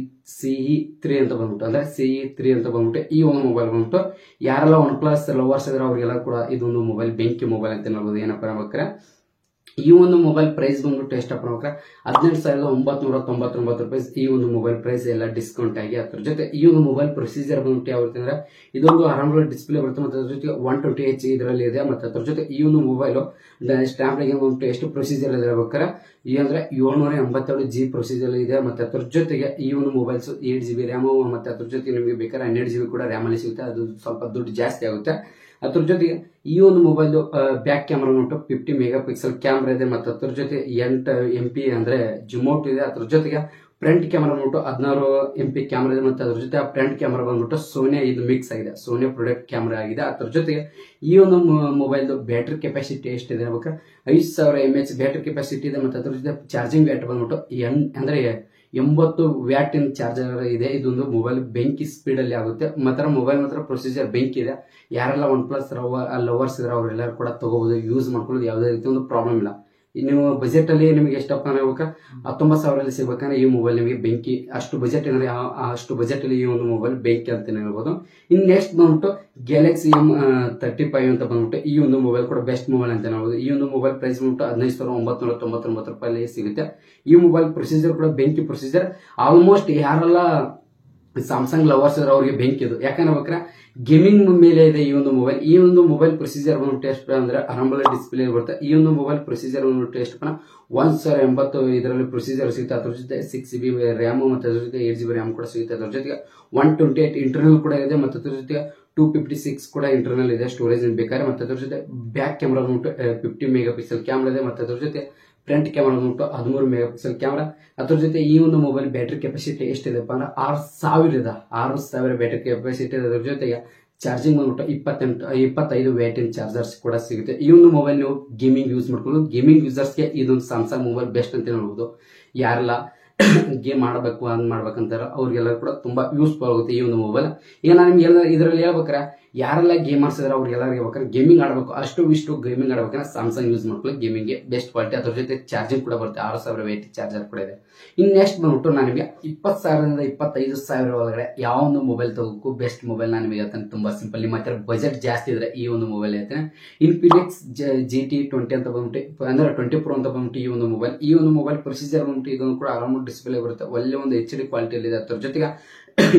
CE3 ಅಂತ ಬಂದ್ಬಿಟ್ಟು ಅಂದ್ರೆ CE3 ಅಂತ ಬಂದ್ಬಿಟ್ಟು ಈ ಒಂದು ಮೊಬೈಲ್ ಬಂದ್ಬಿಟ್ಟು ಯಾರೆಲ್ಲ OnePlus ಲವರ್ಸ್ ಇದ್ರೆ ಅವ್ರಿಗೆಲ್ಲ ಕೂಡ ಇದೊಂದು ಮೊಬೈಲ್ ಬೆಂಕಿ ಮೊಬೈಲ್ ಅಂತ ಹೇಳ್ಬೋದು. ಏನಪ್ಪ ಅನ್ಬೇಕ್ರೆ ಈ ಒಂದು ಮೊಬೈಲ್ ಪ್ರೈಸ್ ಬಂದ್ಬಿಟ್ಟು ಎಷ್ಟಪ್ಪ ಅನ್ಬೇಕ್ರೆ 18,999 ರೂಪಾಯಿ ಈ ಒಂದು ಮೊಬೈಲ್ ಪ್ರೈಸ್ ಎಲ್ಲ ಡಿಸ್ಕೌಂಟ್ ಆಗಿ. ಅದ್ರ ಜೊತೆ ಈ ಒಂದು ಮೊಬೈಲ್ ಪ್ರೊಸೀಜರ್ ಬಂದ್ಬಿಟ್ಟು ಯಾವ ಅಂದ್ರೆ ಇದೊಂದು ಆರಾಮ ಡಿಸ್ಪ್ಲೇ ಬರುತ್ತೆ ಮತ್ತು ಅದ್ರ ಜೊತೆ 120Hz ಇದರಲ್ಲಿ ಇದೆ. ಮತ್ತು ಅದ್ರ ಜೊತೆ ಈ ಒಂದು ಮೊಬೈಲ್ ಸ್ನ್ಯಾಪ್ಡ್ರ್ಯಾಗನ್ ಬಂದ್ಬಿಟ್ಟು ಎಷ್ಟು ಪ್ರೊಸೀಜರ್ ಇದೆ ಹೇಳ್ಬೇಕಾರೆ ಈ ಅಂದ್ರೆ 787G ಪ್ರೊಸೀಜರ್ ಇದೆ. ಮತ್ತು ಅದ್ರ ಜೊತೆಗೆ ಈ ಒಂದು ಮೊಬೈಲ್ಸ್ 8GB ರ್ಯಾಮ್ ಮತ್ತೆ ಅದ್ರ ಜೊತೆ ನಿಮಗೆ ಬೇಕಾದ್ರೆ 12GB ಕೂಡ ರ್ಯಾಮ್ ಅಲ್ಲಿ ಸಿಗುತ್ತೆ. ಅದು ಸ್ವಲ್ಪ ದುಡ್ಡು ಜಾಸ್ತಿ ಆಗುತ್ತೆ. ಅದ್ರ ಜೊತೆಗೆ ಈ ಒಂದು ಮೊಬೈಲ್ ಬ್ಯಾಕ್ ಕ್ಯಾಮ್ರಾ ಉಂಟು 50 ಮೆಗಾ ಪಿಕ್ಸೆಲ್ ಕ್ಯಾಮ್ರಾ ಇದೆ. ಮತ್ತು ಅದ್ರ ಜೊತೆ 8 MP ಅಂದ್ರೆ ಜುಮೌಟ್ ಇದೆ. ಅದ್ರ ಜೊತೆಗೆ ಫ್ರಂಟ್ ಕ್ಯಾಮ್ರಾ ಬಂದ್ಬಿಟ್ಟು 16 MP ಕ್ಯಾಮ್ರಾ ಇದೆ. ಮತ್ತು ಅದ್ರ ಜೊತೆ ಆ ಫ್ರಂಟ್ ಕ್ಯಾಮ್ರಾ ಬಂದ್ಬಿಟ್ಟು ಸೋನಿ ಇದು ಮಿಕ್ಸ್ ಆಗಿದೆ, ಸೋನಿ ಪ್ರಾಡಕ್ಟ್ ಕ್ಯಾಮ್ರಾ ಆಗಿದೆ. ಅದ್ರ ಜೊತೆಗೆ ಈ ಒಂದು ಮೊಬೈಲ್ ಬ್ಯಾಟ್ರಿ ಕೆಪಾಸಿಟಿ ಎಷ್ಟಿದೆ ಅನ್ಬೇಕು 5000 mAh ಬ್ಯಾಟ್ರಿ ಕೆಪಾಸಿಟಿ ಇದೆ. ಮತ್ತು ಅದ್ರ ಜೊತೆ ಚಾರ್ಜಿಂಗ್ ಬ್ಯಾಟ್ರಿ ಬಂದ್ಬಿಟ್ಟು ಅಂದ್ರೆ 80 ವ್ಯಾಟಿನ ಚಾರ್ಜರ್ ಇದೆ. ಇದೊಂದು ಮೊಬೈಲ್ ಬೆಂಕಿ ಸ್ಪೀಡ್ ಅಲ್ಲಿ ಆಗುತ್ತೆ. ಮಾತ್ರ ಮೊಬೈಲ್ ಮಾತ್ರ ಪ್ರೊಸೀಜರ್ ಬೆಂಕಿ ಇದೆ. ಯಾರೆಲ್ಲ OnePlus ಲವರ್ಸ್ ಇದ್ರೆ ಅವರೆಲ್ಲರೂ ಕೂಡ ತಗೋಬಹುದು, ಯೂಸ್ ಮಾಡ್ಕೊಳ್ಳೋದು ಯಾವುದೇ ರೀತಿ ಒಂದು ಪ್ರಾಬ್ಲಮ್ ಇಲ್ಲ. ನೀವು ಬಜೆಟ್ ಅಲ್ಲಿ ನಿಮಗೆ ಎಷ್ಟಪ್ಪ ಅನ್ಬೇಕು 19,000 ಸಿಗ್ಬೇಕಂದ್ರೆ ಈ ಮೊಬೈಲ್ ನಿಮಗೆ ಬೆಂಕಿ. ಅಷ್ಟು ಬಜೆಟ್ ಏನಾದ್ರೆ ಅಷ್ಟು ಬಜೆಟ್ ಅಲ್ಲಿ ಈ ಒಂದು ಮೊಬೈಲ್ ಬೆಂಕಿ ಅಂತ ಹೇಳ್ಬೋದು. ಇನ್ ನೆಕ್ಸ್ಟ್ ಬಂದ್ಬಿಟ್ಟು Galaxy M35 ಅಂತ ಬಂದ್ಬಿಟ್ಟು ಈ ಒಂದು ಮೊಬೈಲ್ ಕೂಡ ಬೆಸ್ಟ್ ಮೊಬೈಲ್ ಅಂತ ಹೇಳ್ಬೋದು. ಈ ಒಂದು ಮೊಬೈಲ್ ಪ್ರೈಸ್ ಬಂದ್ಬಿಟ್ಟು 15,999 ರೂಪಾಯಿ ಸಿಗುತ್ತೆ. ಈ ಮೊಬೈಲ್ ಪ್ರೊಸೀಜರ್ ಕೂಡ ಬೆಂಕಿ ಪ್ರೊಸೀಜರ್. ಆಲ್ಮೋಸ್ಟ್ ಯಾರೆಲ್ಲ ಸ್ಯಾಮ್ಸಂಗ್ ಲವರ್ಸ್ ಇದ್ರೆ ಅವ್ರಿಗೆ ಬೆಂಕಿ ಇದು. ಯಾಕಂದ್ರೆ ಗೇಮಿಂಗ್ ಮೇಲೆ ಇದೆ ಈ ಒಂದು ಮೊಬೈಲ್. ಈ ಒಂದು ಮೊಬೈಲ್ ಪ್ರೊಸೀಜರ್ ಬಂದ್ಬಿಟ್ಟು ಎಷ್ಟು ಅಂದ್ರೆ ಆರಾಮಲ್ಲಿ ಡಿಸ್ಪ್ಲೇ ಬರುತ್ತೆ. ಈ ಒಂದು ಮೊಬೈಲ್ ಪ್ರೊಸೀಜರ್ ಬಂದ್ಬಿಟ್ಟು ಎಷ್ಟು 1080 ಇದರಲ್ಲಿ ಪ್ರೊಸೀಜರ್ ಸಿಗುತ್ತೆ. ಅದ್ರ ಜೊತೆ 6GB ರ್ಯಾಮ್ ಮತ್ತು ಅದ್ರ ಜೊತೆ 8GB ರ್ಯಾಮ್ ಕೂಡ ಸಿಗುತ್ತೆ. ಅದ್ರ ಜೊತೆಗೆ 128 ಇಂಟರ್ನಲ್ ಕೂಡ ಇದೆ. ಮತ್ತು ಅದ್ರ ಜೊತೆಗೆ 256 ಕೂಡ ಇಂಟರ್ನಲ್ ಇದೆ ಸ್ಟೋರೇಜ್ ಬೇಕಾದ್ರೆ. ಮತ್ತು ಅದ್ರ ಜೊತೆ ಬ್ಯಾಕ್ ಕ್ಯಾಮ್ರಾ ಬಂದ್ಬಿಟ್ಟು 50 ಮೆಗಾ ಪಿಕ್ಸೆಲ್ ಕ್ಯಾಮ್ರಾ ಇದೆ. ಮತ್ತು ಅದ್ರ ಜೊತೆ ಫ್ರಂಟ್ ಕ್ಯಾಮ್ರಾ ಬಂದ್ಬಿಟ್ಟು 13 ಮೆಗಾ ಪಿಕ್ಸೆಲ್ ಕ್ಯಾಮ್ರಾ. ಅದ್ರ ಜೊತೆ ಈ ಒಂದು ಮೊಬೈಲ್ ಬ್ಯಾಟ್ರಿ ಕೆಪಾಸಿಟಿ ಎಷ್ಟಿದೆಪ್ಪ ಅಂದ್ರೆ 6,000 ಬ್ಯಾಟ್ರಿ ಕೆಪಾಸಿಟಿ. ಅದ್ರ ಜೊತೆಗೆ ಚಾರ್ಜಿಂಗ್ ಬಂದ್ಬಿಟ್ಟು 25 ವ್ಯಾಟಿನ ಚಾರ್ಜರ್ಸ್ ಕೂಡ ಸಿಗುತ್ತೆ. ಈ ಒಂದು ಮೊಬೈಲ್ ನೀವು ಗೇಮಿಂಗ್ ಯೂಸ್ ಮಾಡ್ಕೊಳ್ಳೋದು, ಗೇಮಿಂಗ್ ಯೂಸರ್ಸ್ಗೆ ಇದೊಂದು ಸ್ಯಾಮ್ಸಂಗ್ ಮೊಬೈಲ್ ಬೆಸ್ಟ್ ಅಂತ ಹೇಳ್ಬೋದು. ಯಾರೆಲ್ಲ ಗೇಮ್ ಆಡಬೇಕು ಮಾಡ್ಬೇಕಂತಾರ ಅವ್ರಿಗೆಲ್ಲ ಕೂಡ ತುಂಬಾ ಯೂಸ್ಫುಲ್ ಆಗುತ್ತೆ ಈ ಒಂದು ಮೊಬೈಲ್. ಈಗ ನಾನು ನಿಮ್ಗೆ ಇದರಲ್ಲಿ ಹೇಳ್ಬೇಕಾರೆ ಯಾರೆಲ್ಲ ಗೇಮರ್ಸ್ ಇದ್ರೆ ಅವ್ರಿಗೆಲ್ಲರಿಗೂ ಹೇಳ್ಬೇಕಾದ್ರೆ ಗೇಮಿಂಗ್ ಆಡಬೇಕು, ಅಷ್ಟು ಗೇಮಿಂಗ್ ಆಡಬೇಕಂದ್ರೆ ಸ್ಯಾಮ್ಸಂಗ್ ಯೂಸ್ ಮಾಡ್ಕೊಳ್ಳಿ. ಗೇಮಿಂಗ್ಗೆ ಬೆಸ್ಟ್ ಕ್ವಾಲಿಟಿ. ಅದ್ರ ಜೊತೆ ಚಾರ್ಜಿಂಗ್ ಕೂಡ ಬರುತ್ತೆ, 6,000 ವ್ಯಾಟ್ ಚಾರ್ಜರ್ ಕೂಡ ಇದೆ. ಇನ್ ನೆಕ್ಸ್ಟ್ ಬಂದ್ಬಿಟ್ಟು ನಾನು ನಿಮಗೆ 20,000 ರಿಂದ 25,000 ಒಳಗಡೆ ಯಾವ ಒಂದು ಮೊಬೈಲ್ ತಗೋಬೇಕು ಬೆಸ್ಟ್ ಮೊಬೈಲ್ ನಾನು ನಿಮಗೆ ಹೇಳ್ತೇನೆ. ತುಂಬಾ ಸಿಂಪಲ್. ನಿಮ್ಮ ಹತ್ರ ಬಜೆಟ್ ಜಾಸ್ತಿ ಇದ್ರೆ ಈ ಒಂದು ಮೊಬೈಲ್ ಹೇಳ್ತೇನೆ. Infinix GT20 ಅಂತ ಬಂದ್ಬಿಟ್ಟು ಅಂದ್ರೆ 20 Pro ಅಂತ ಬಂದ್ಬಿಟ್ಟು ಈ ಒಂದು ಮೊಬೈಲ್ ಪ್ರೊಸೀಜರ್ ಬಂದ್ಬಿಟ್ಟು ಇದೊಂದು ಕೂಡ ಆರಾಮ ಡಿಸ್ಪ್ಲೇ ಬರುತ್ತೆ. ಒಳ್ಳೆ ಒಂದು HD ಕ್ವಾಲಿಟಿಯಲ್ಲಿ ಇದೆ. ಅದ್ರ ಜೊತೆಗೆ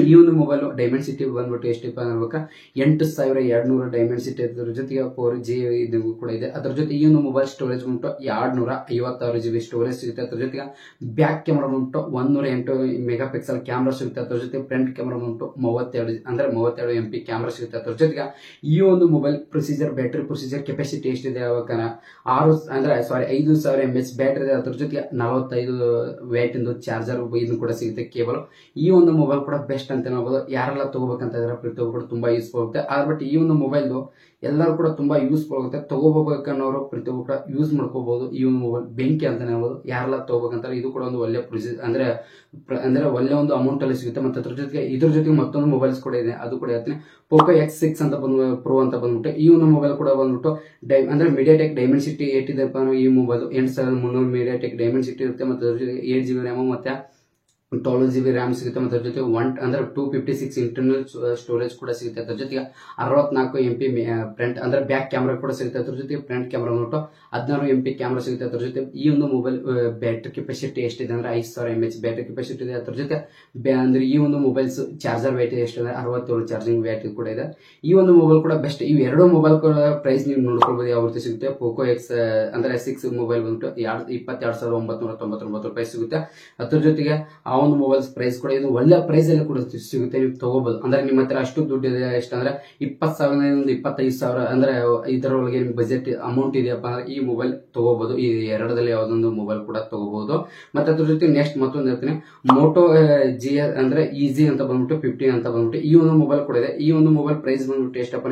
ಈ ಒಂದು ಮೊಬೈಲ್ ಡೈಮೆಂಡ್ ಸಿಟಿ ಬಂದ್ಬಿಟ್ಟು ಎಷ್ಟಪ್ಪ ಅನ್ಬೇಕ 8,200 ಡೈಮೆಂಡ್ ಸಿಟಿ. ಅದ್ರ ಜೊತೆಗೆ 4G ಇದು ಕೂಡ ಇದೆ. ಅದ್ರ ಜೊತೆ ಈ ಒಂದು ಮೊಬೈಲ್ ಸ್ಟೋರೇಜ್ ಬಂದ್ಬಿಟ್ಟು 256GB ಸ್ಟೋರೇಜ್ ಸಿಗುತ್ತೆ. ಅದ್ರ ಜೊತೆಗೆ ಬ್ಯಾಕ್ ಕ್ಯಾಮ್ರಾ ಬಂದ್ಬಿಟ್ಟು 108 ಮೆಗಾ ಪಿಕ್ಸೆಲ್ ಕ್ಯಾಮ್ರಾ ಸಿಗುತ್ತೆ. ಅದ್ರ ಜೊತೆ ಫ್ರಂಟ್ ಕ್ಯಾಮ್ರಾ ಬಂದ್ಬಿಟ್ಟು 32 MP ಕ್ಯಾಮ್ರಾ ಸಿಗುತ್ತೆ. ಅದ್ರ ಜೊತೆಗೆ ಈ ಒಂದು mobile procedure battery procedure capacity ಎಷ್ಟಿದೆ ಯಾವಾಗ 5,000 mAh ಬ್ಯಾಟ್ರಿ ಇದೆ. ಅದ್ರ ಜೊತೆಗೆ 45 ವ್ಯಾಟ್ ಇಂದು ಚಾರ್ಜರ್ ಇದು ಕೂಡ ಸಿಗುತ್ತೆ ಕೇಬಲ್. ಈ ಒಂದು ಮೊಬೈಲ್ ಕೂಡ ಬೆಸ್ಟ್ ಅಂತ ಹೇಳ್ಬೋದು. ಯಾರೆಲ್ಲ ತಗೋಬೇಕಂತ ಇದ್ರೆ ಪ್ರತಿಯೊಬ್ಬರು ಕೂಡ ತುಂಬಾ ಯೂಸ್ಫುಲ್ ಆಗುತ್ತೆ. ಬಟ್ ಈ ಒಂದು ಮೊಬೈಲ್ ಎಲ್ಲರೂ ಕೂಡ ತುಂಬಾ ಯೂಸ್ಫುಲ್ ಆಗುತ್ತೆ. ತಗೋಬೇಕನ್ನೋರು ಪ್ರತಿಯೊಬ್ಬರು ಕೂಡ ಯೂಸ್ ಮಾಡ್ಕೋಬಹುದು. ಈ ಒಂದು ಮೊಬೈಲ್ ಬೆಂಕಿ ಅಂತ ಹೇಳ್ಬೋದು. ಯಾರೆಲ್ಲ ತಗೋಬೇಕಂತಾರೆ ಇದು ಕೂಡ ಒಂದು ಒಳ್ಳೆ ಪ್ರೊಸೀಜರ್ ಅಂದ್ರೆ ಒಳ್ಳೆ ಒಂದು ಅಮೌಂಟ್ ಅಲ್ಲಿ ಸಿಗುತ್ತೆ. ಮತ್ತೆ ಇದ್ರ ಜೊತೆಗೆ ಮತ್ತೊಂದು ಮೊಬೈಲ್ಸ್ ಕೂಡ ಇದೆ, ಅದು ಕೂಡ ಹೇಳ್ತೀನಿ. ಪೋಕೋ X6 ಅಂತ ಪ್ರೋ ಅಂತ ಬಂದ್ಬಿಟ್ಟು ಈ ಒಂದು ಮೊಬೈಲ್ ಕೂಡ ಬಂದ್ಬಿಟ್ಟು ಅಂದ್ರೆ ಮೀಡಿಯಾಟೆಕ್ ಡೈಮೆಂಡ್ ಸಿಟಿ 8 ಇದೆ ಈ ಮೊಬೈಲ್ 8,300 ಮೀಡಿಯಾಟೆಕ್ ಡೈಮೆಂಡ್ ಸಿಟಿ ಇರುತ್ತೆ. ಮತ್ತೆ 8GB ರ್ಯಾಮ್ ಮತ್ತೆ 12 GB ರ್ಯಾಮ್ ಸಿಗುತ್ತೆ ಮತ್ತು ಅದ್ರ ಜೊತೆ ಅಂದ್ರೆ 256 ಇಂಟರ್ನಲ್ ಸ್ಟೋರೇಜ್ ಕೂಡ ಸಿಗುತ್ತೆ. ಅದ್ರ ಜೊತೆಗೆ 64 MP ಫ್ರಂಟ್ ಅಂದ್ರೆ ಬ್ಯಾಕ್ ಕ್ಯಾಮ್ರಾ ಕೂಡ ಸಿಗುತ್ತೆ. ಅದ್ರ ಜೊತೆ ಫ್ರಂಟ್ ಕ್ಯಾಮ್ರಾ ಬಂದ್ಬಿಟ್ಟು 16 MP ಕ್ಯಾಮ್ರಾ ಸಿಗುತ್ತೆ. ಅದ್ರ ಜೊತೆ ಈ ಒಂದು ಮೊಬೈಲ್ ಬ್ಯಾಟರಿ ಕೆಪಾಸಿಟಿ ಎಷ್ಟಿದೆ ಅಂದ್ರೆ 5000 mAh ಬ್ಯಾಟರಿ ಕೆಪಾಸಿಟಿ ಇದೆ. ಅದ್ರ ಜೊತೆ ಅಂದ್ರೆ ಈ ಒಂದು ಮೊಬೈಲ್ಸ್ ಚಾರ್ಜರ್ ವೇಟ್ ಎಷ್ಟಿದೆ 67 ಚಾರ್ಜಿಂಗ್ ವೇಟ್ ಕೂಡ ಇದೆ. ಈ ಒಂದು ಮೊಬೈಲ್ ಕೂಡ ಬೆಸ್ಟ್. ಇವು ಎರಡು ಮೊಬೈಲ್ ಪ್ರೈಸ್ ನೀವು ನೋಡ್ಕೊಳ್ಬಹುದು ಯಾವ ರೀತಿ ಸಿಗುತ್ತೆ. ಪೋಕೋ ಎಕ್ಸ್ ಅಂದ್ರೆ 6 ಮೊಬೈಲ್ ಬಂದ್ಬಿಟ್ಟು 22,999 ರೂಪಾಯಿ ಸಿಗುತ್ತೆ. ಅದ್ರ ಜೊತೆಗೆ ಆ ಒಂದು ಮೊಬೈಲ್ಸ್ ಪ್ರೈಸ್ ಕೂಡ ಇದು ಒಳ್ಳೆ ಪ್ರೈಸ್ ಅಲ್ಲಿ ಕೂಡ ಸಿಗುತ್ತೆ, ನೀವು ತಗೋಬಹುದು. ಅಂದ್ರೆ ನಿಮ್ಮ ಹತ್ರ ಅಷ್ಟು ದುಡ್ಡು ಇದೆ ಎಷ್ಟಂದ್ರೆ 20,000 25,000 ಅಂದ್ರೆ ಇದರೊಳಗೆ ನಿಮ್ ಬಜೆಟ್ ಅಮೌಂಟ್ ಇದೆಯಪ್ಪ ಅಂದ್ರೆ ಈ ಮೊಬೈಲ್ ತಗೋಬಹುದು. ಈ ಎರಡರಲ್ಲಿ ಯಾವ್ದೊಂದು ಮೊಬೈಲ್ ಕೂಡ ತಗೋಬಹುದು. ಮತ್ತೆ ಅದ್ರ ಜೊತೆ ನೆಕ್ಸ್ಟ್ ಮತ್ತೊಂದು ಹೇಳ್ತೀನಿ, ಮೋಟೋ ಜಿ ಅಂದ್ರೆ ಈಸಿ ಅಂತ ಬಂದ್ಬಿಟ್ಟು 15 ಅಂತ ಬಂದ್ಬಿಟ್ಟು ಈ ಒಂದು ಮೊಬೈಲ್ ಕೂಡ ಇದೆ. ಈ ಒಂದು ಮೊಬೈಲ್ ಪ್ರೈಸ್ ಬಂದ್ಬಿಟ್ಟು ಎಷ್ಟಪ್ಪ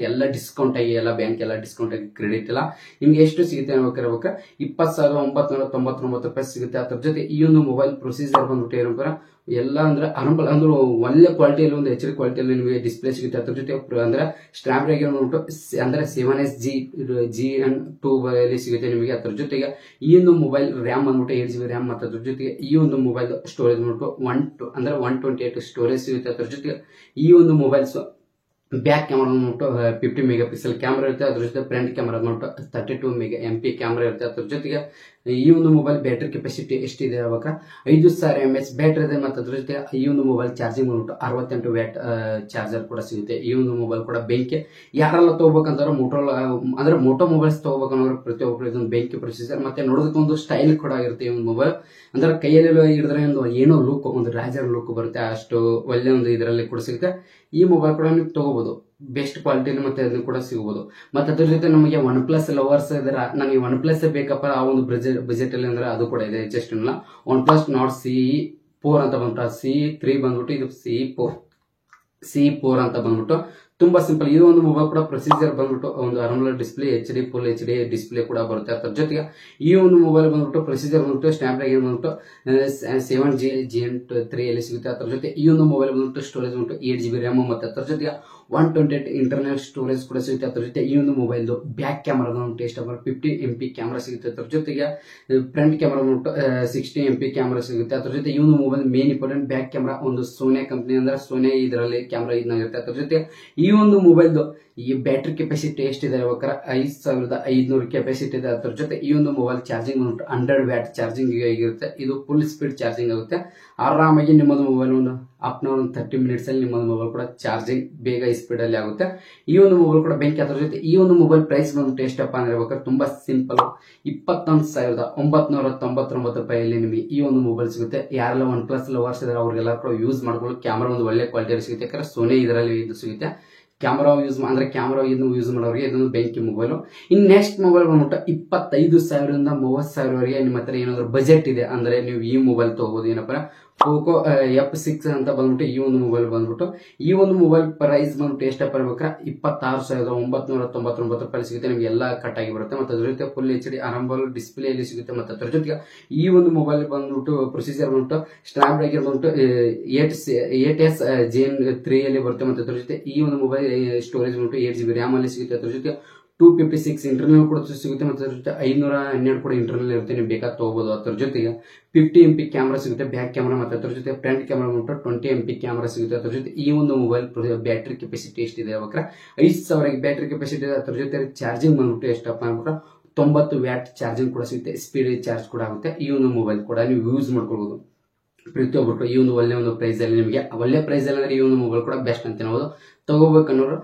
ಎಲ್ಲ ಡಿಸ್ಕೌಂಟ್ ಆಗಿ ಎಲ್ಲ ಬ್ಯಾಂಕ್ ಎಲ್ಲ ಡಿಸ್ಕೌಂಟ್ ಆಗಿ ಕ್ರೆಡಿಟ್ ಇಲ್ಲ ನಿಮ್ಗೆ ಎಷ್ಟು ಸಿಗುತ್ತೆ ಅನ್ಬೇಕಾದ್ರೆ 20,999 ರೂಪಾಯಿ ಸಿಗುತ್ತೆ. ಅದ್ರ ಜೊತೆ ಈ ಒಂದು ಮೊಬೈಲ್ ಪ್ರೊಸೀಜರ್ ಬಂದ್ಬಿಟ್ಟು ಏನಪ್ಪ ಎಲ್ಲ ಅಂದ್ರೆ ಅರಂಬಲ್ ಅಂದ್ರೆ ಒಳ್ಳೆ ಕ್ವಾಲಿಟಿಯಲ್ಲಿ ಒಂದು HD ಕ್ವಾಲಿಟಿಯಲ್ಲಿ ನಿಮಗೆ ಡಿಸ್ಪ್ಲೇ ಸಿಗುತ್ತೆ. ಅದ್ರ ಜೊತೆ ಅಂದ್ರೆ ಸ್ಟ್ರಾಂಗ್ ಬಂದ್ಬಿಟ್ಟು ಅಂದ್ರೆ 7SG2 ಅಲ್ಲಿ ಸಿಗುತ್ತೆ ನಿಮಗೆ. ಅದ್ರ ಜೊತೆಗೆ ಈ ಒಂದು ಮೊಬೈಲ್ ರ್ಯಾಮ್ ಬಂದ್ಬಿಟ್ಟು 8GB ರ್ಯಾಮ್ ಮತ್ತು ಅದ್ರ ಜೊತೆಗೆ ಈ ಒಂದು ಮೊಬೈಲ್ ಸ್ಟೋರೇಜ್ ಬಂದ್ಬಿಟ್ಟು ಅಂದ್ರೆ 128 ಸ್ಟೋರೇಜ್ ಸಿಗುತ್ತೆ. ಅದ್ರ ಜೊತೆಗೆ ಈ ಒಂದು ಮೊಬೈಲ್ಸ್ ಬ್ಯಾಕ್ ಕ್ಯಾಮ್ರಾ ಬಂದ್ಬಿಟ್ಟು 50 MP ಕ್ಯಾಮ್ರಾ ಇರುತ್ತೆ. ಅದ್ರ ಜೊತೆ ಫ್ರಂಟ್ ಕ್ಯಾಮ್ರಾ ಬಂದ್ಬಿಟ್ಟು 32 MP ಕ್ಯಾಮ್ರಾ ಇರುತ್ತೆ. ಅದ್ರ ಜೊತೆಗೆ ಈ ಒಂದು ಮೊಬೈಲ್ ಬ್ಯಾಟರಿ ಕೆಪಾಸಿಟಿ ಎಷ್ಟಿದೆ ಅವಾಗ 5000 mAh ಬ್ಯಾಟರಿ ಇದೆ. ಮತ್ತು ಅದ್ರ ಜೊತೆ ಈ ಒಂದು ಮೊಬೈಲ್ ಚಾರ್ಜಿಂಗ್ ಬಂದ್ಬಿಟ್ಟು 68 ವ್ಯಾಟ್ ಚಾರ್ಜರ್ ಕೂಡ ಸಿಗುತ್ತೆ. ಈ ಒಂದು ಮೊಬೈಲ್ ಕೂಡ ಬೆಂಕಿ ಯಾರೆಲ್ಲ ತಗೋಬೇಕಂದ್ರೆ ಮೋಟೋ ಮೊಬೈಲ್ಸ್ ತಗೋಬೇಕಂದ್ರೆ ಪ್ರತಿಯೊಬ್ಬರು ಇದೊಂದು ಬೆಂಕಿ ಪ್ರೊಸೀಜರ್. ಮತ್ತೆ ನೋಡೋದಕ್ಕೆ ಒಂದು ಸ್ಟೈಲ್ ಕೂಡ ಆಗಿರುತ್ತೆ ಈ ಒಂದು ಮೊಬೈಲ್. ಅಂದ್ರೆ ಕೈಯಲ್ಲಿ ಹಿಡಿದ್ರೆ ಒಂದು ಏನೋ ಲುಕ್ ಒಂದು ರಾಜರ್ ಲುಕ್ ಬರುತ್ತೆ, ಅಷ್ಟು ಒಳ್ಳೆ ಒಂದು ಇದರಲ್ಲಿ ಕೂಡ ಸಿಗುತ್ತೆ. ಈ ಮೊಬೈಲ್ ಕೂಡ ನೀವು ತಗೋಬಹುದು ಬೆಸ್ಟ್ ಕ್ವಾಲಿಟಿಲಿ ಮತ್ತೆ ಅದನ್ನು ಕೂಡ ಸಿಗಬಹುದು. ಮತ್ತೆ ಅದ್ರ ಜೊತೆ ನಮಗೆ OnePlus ಲವರ್ಸ್ ಇದ್ರೆ ನನಗೆ OnePlus ಬೇಕಪ್ಪ ಆ ಒಂದು ಬಜೆಟ್ ಅಲ್ಲಿ ಅಂದ್ರೆ ಅದು ಕೂಡ ಇದೆ. ಜಸ್ಟ್ ಇಲ್ಲ OnePlus Nord CE4 ಅಂತ ಬಂದ್ಬಿಟ್ಟು CE3 ಬಂದ್ಬಿಟ್ಟು ಇದು CE4 ಅಂತ ಬಂದ್ಬಿಟ್ಟು ತುಂಬಾ ಸಿಂಪಲ್. ಇದು ಒಂದು ಮೊಬೈಲ್ ಕೂಡ ಪ್ರೊಸೀಜರ್ ಬಂದ್ಬಿಟ್ಟು ಒಂದು ಅರಮೋಲೆಡ್ ಡಿಸ್ಪ್ಲೇ ಫುಲ್ HD ಡಿಸ್ಪ್ಲೇ ಕೂಡ ಬರುತ್ತೆ. ಅದ್ರ ಜೊತೆಗೆ ಈ ಒಂದು ಮೊಬೈಲ್ ಬಂದ್ಬಿಟ್ಟು ಪ್ರೊಸೀಜರ್ ಬಂದ್ಬಿಟ್ಟು ಸ್ನ್ಯಾಪ್ಡ್ರ್ಯಾಗನ್ ಬಂದ್ಬಿಟ್ಟು 7Gen3 ಅಲ್ಲಿ ಸಿಗುತ್ತೆ. ಅದ್ರ ಜೊತೆ ಈ ಒಂದು ಮೊಬೈಲ್ ಬಂದ್ಬಿಟ್ಟು ಸ್ಟೋರೇಜ್ ಬಂದ್ಬಿಟ್ಟು 8GB ರ್ಯಾಮ್ ಮತ್ತು ಅದ್ರ ಜೊತೆಗೆ 128 ಇಂಟರ್ನಲ್ ಸ್ಟೋರೇಜ್ ಕೂಡ ಸಿಗುತ್ತೆ. ಅದ್ರ ಜೊತೆ ಈ ಒಂದು ಮೊಬೈಲ್ ಬ್ಯಾಕ್ ಕ್ಯಾಮ್ರಾ ಬಂದ್ಬಿಟ್ಟು ಎಷ್ಟು 50 MP ಕ್ಯಾಮ್ರಾ ಸಿಗುತ್ತೆ. ಅದ್ರ ಜೊತೆಗೆ ಫ್ರಂಟ್ ಕ್ಯಾಮ್ರಾ ಬಂದ್ಬಿಟ್ಟು 60 MP ಕ್ಯಾಮ್ರಾ ಸಿಗುತ್ತೆ. ಅದ್ರ ಜೊತೆ ಈ ಒಂದು mobile main important back camera ಒಂದು ಸೋನಿ ಕಂಪನಿ ಅಂದ್ರೆ ಸೋನಿ ಇದರಲ್ಲಿ ಕ್ಯಾಮ್ರಾ ಇರುತ್ತೆ. ಅದ್ರ ಜೊತೆ ಈ ಒಂದು ಮೊಬೈಲ್ ಈ ಬ್ಯಾಟರಿ ಕೆಪಾಸಿಟಿ ಎಷ್ಟಿದೆ ಅವಾಗ 5500 ಕೆಪಾಸಿಟಿ ಇದೆ. ಅದ್ರ ಜೊತೆ ಈ ಒಂದು ಮೊಬೈಲ್ ಚಾರ್ಜಿಂಗ್ ಬಂದ್ಬಿಟ್ಟು 100 ವ್ಯಾಟ್ ಚಾರ್ಜಿಂಗ್ ಆಗಿರುತ್ತೆ. ಇದು ಫುಲ್ ಸ್ಪೀಡ್ ಚಾರ್ಜಿಂಗ್ ಆಗುತ್ತೆ. ಆರಾಮಾಗಿ ನಿಮ್ಮದು ಮೊಬೈಲ್ ಒಂದು ಅಪ್ನ 30 ಮಿನಿಟ್ಸ್ ಅಲ್ಲಿ ನಿಮ್ಮದು ಮೊಬೈಲ್ ಕೂಡ ಚಾರ್ಜಿಂಗ್ ಬೇಗ ಸ್ಪೀಡ್ ಅಲ್ಲಿ ಆಗುತ್ತೆ. ಈ ಒಂದು ಮೊಬೈಲ್ ಕೂಡ ಬೆಂಕಿ. ಅದ್ರ ಜೊತೆ ಈ ಒಂದು ಮೊಬೈಲ್ ಪ್ರೈಸ್ ಬಂದ್ಬಿಟ್ಟು ಎಷ್ಟಪ್ಪ ಅಂದ್ರೆ ತುಂಬಾ ಸಿಂಪಲ್ 21,999 ರೂಪಾಯಿಯಲ್ಲಿ ನಿಮಗೆ ಈ ಒಂದು ಮೊಬೈಲ್ ಸಿಗುತ್ತೆ. ಯಾರೆಲ್ಲ OnePlus ಲವರ್ಸ್ ಇದಾರೆ ಅವ್ರಿಗೆಲ್ಲ ಕೂಡ ಯೂಸ್ ಮಾಡ್ಕೊಳ್ಳಿ. ಕ್ಯಾಮ್ರಾ ಒಂದು ಒಳ್ಳೆ ಕ್ವಾಲಿಟಿಯಲ್ಲಿ ಸಿಗುತ್ತೆ. ಯಾಕಂದ್ರೆ ಸೋನಿ ಇದರಲ್ಲಿ ಇದು ಸಿಗುತ್ತೆ. ಕ್ಯಾಮ್ರಾ ಯೂಸ್ ಮಾಡೋರಿಗೆ ಇದೊಂದು ಬೆಂಕಿ ಮೊಬೈಲ್. ಇನ್ ನೆಕ್ಸ್ಟ್ ಮೊಬೈಲ್ ಬಂದ್ಬಿಟ್ಟು 25,000 ಇಂದ 30,000 ವರೆಗೆ ನಿಮ್ಮ ಹತ್ರ ಏನಾದ್ರು ಬಜೆಟ್ ಇದೆ ಅಂದ್ರೆ ನೀವು ಈ ಮೊಬೈಲ್ ತಗೋಬಹುದು. ಏನಪ್ಪ ಪೋಕೋ F6 ಅಂತ ಬಂದ್ಬಿಟ್ಟು ಈ ಒಂದು ಮೊಬೈಲ್ ಬಂದ್ಬಿಟ್ಟು ಈ ಒಂದು ಮೊಬೈಲ್ ಪ್ರೈಸ್ ಬಂದ್ಬಿಟ್ಟು ಎಷ್ಟಪ್ಪ ಇರ್ಬೇಕ್ರ 26,999 ರೂಪಾಯಿ ಸಿಗುತ್ತೆ. ನಿಮ್ಗೆ ಎಲ್ಲ ಕಟ್ ಆಗಿ ಬರುತ್ತೆ. ಮತ್ತೆ ಅದ್ರ ಜೊತೆ ಫುಲ್ HD ಅರಂಬಲ್ ಡಿಸ್ಪ್ಲೇ ಅಲ್ಲಿ ಸಿಗುತ್ತೆ. ಮತ್ತೆ ಅದ್ರ ಜೊತೆಗೆ ಈ ಒಂದು ಮೊಬೈಲ್ ಬಂದ್ಬಿಟ್ಟು ಪ್ರೊಸೀಜರ್ ಬಂದ್ಬಿಟ್ಟು ಸ್ನ್ಯಾಪ್ಡ್ರ್ಯಾಗನ್ ಬಂದ್ಬಿಟ್ಟು 8S Gen3 ಅಲ್ಲಿ ಬರುತ್ತೆ. ಮತ್ತೆ ಅದ್ರ ಜೊತೆ ಈ ಒಂದು ಮೊಬೈಲ್ ಸ್ಟೋರೇಜ್ ಬಂದ್ಬಿಟ್ಟು 8GB ರ್ಯಾಮ್ ಅಲ್ಲಿ ಸಿಗುತ್ತೆ. ಅದ್ರ ಜೊತೆ 256 ಇಂಟರ್ನಲ್ ಕೂಡ ಸಿಗುತ್ತೆ. ಮತ್ತೆ ಅದ್ರ ಜೊತೆ 512 ಕೂಡ ಇಂಟರ್ನಲ್ ಇರುತ್ತೆ, ನೀವು ಬೇಕಾದ್ರೆ ತಗೋಬಹುದು. ಅದ್ರ ಜೊತೆಗೆ 50 MP ಕ್ಯಾಮ್ರಾ ಸಿಗುತ್ತೆ ಬ್ಯಾಕ್ ಕ್ಯಾಮ್ರಾ. ಮತ್ತೆ ಅದ್ರ ಜೊತೆ ಫ್ರಂಟ್ ಕ್ಯಾಮ್ರಾ ಬಂದ್ಬಿಟ್ಟು 20 MP ಕ್ಯಾಮ್ರಾ ಸಿಗುತ್ತೆ. ಅದ್ರ ಜೊತೆ ಈ ಒಂದು ಮೊಬೈಲ್ ಬ್ಯಾಟರಿ ಕೆಪಾಸಿಟಿ ಎಷ್ಟಿದೆ ಅವಾಗ 5000 ಬ್ಯಾಟರಿ ಕೆಪಾಸಿಟಿ ಇದೆ. ಅದ್ರ ಜೊತೆ ಚಾರ್ಜಿಂಗ್ ಬಂದ್ಬಿಟ್ಟು ಎಷ್ಟಪ್ಪ ಅಂದ್ಬಿಟ್ಟು 90 ವ್ಯಾಟ್ ಚಾರ್ಜಿಂಗ್ ಕೂಡ ಸಿಗುತ್ತೆ. ಸ್ಪೀಡ್ ಚಾರ್ಜ್ ಕೂಡ ಆಗುತ್ತೆ. ಈ ಒಂದು ಮೊಬೈಲ್ ಕೂಡ ನೀವು ಯೂಸ್ ಮಾಡ್ಕೊಳ್ಬಹುದು ಪ್ರತಿಯೊಬ್ಬರು. ಈ ಒಂದು ಒಳ್ಳೆ ಒಂದು ಪ್ರೈಸ್ ಅಲ್ಲಿ ನಿಮಗೆ ಒಳ್ಳೆ ಪ್ರೈಸ್ ಅಲ್ಲಿ ಅಂದ್ರೆ ಈ ಒಂದು ಮೊಬೈಲ್ ಕೂಡ ಬೆಸ್ಟ್ ಅಂತ ಹೇಳ್ಬೋದು. ತಗೋಬೇಕನ್ನೋರು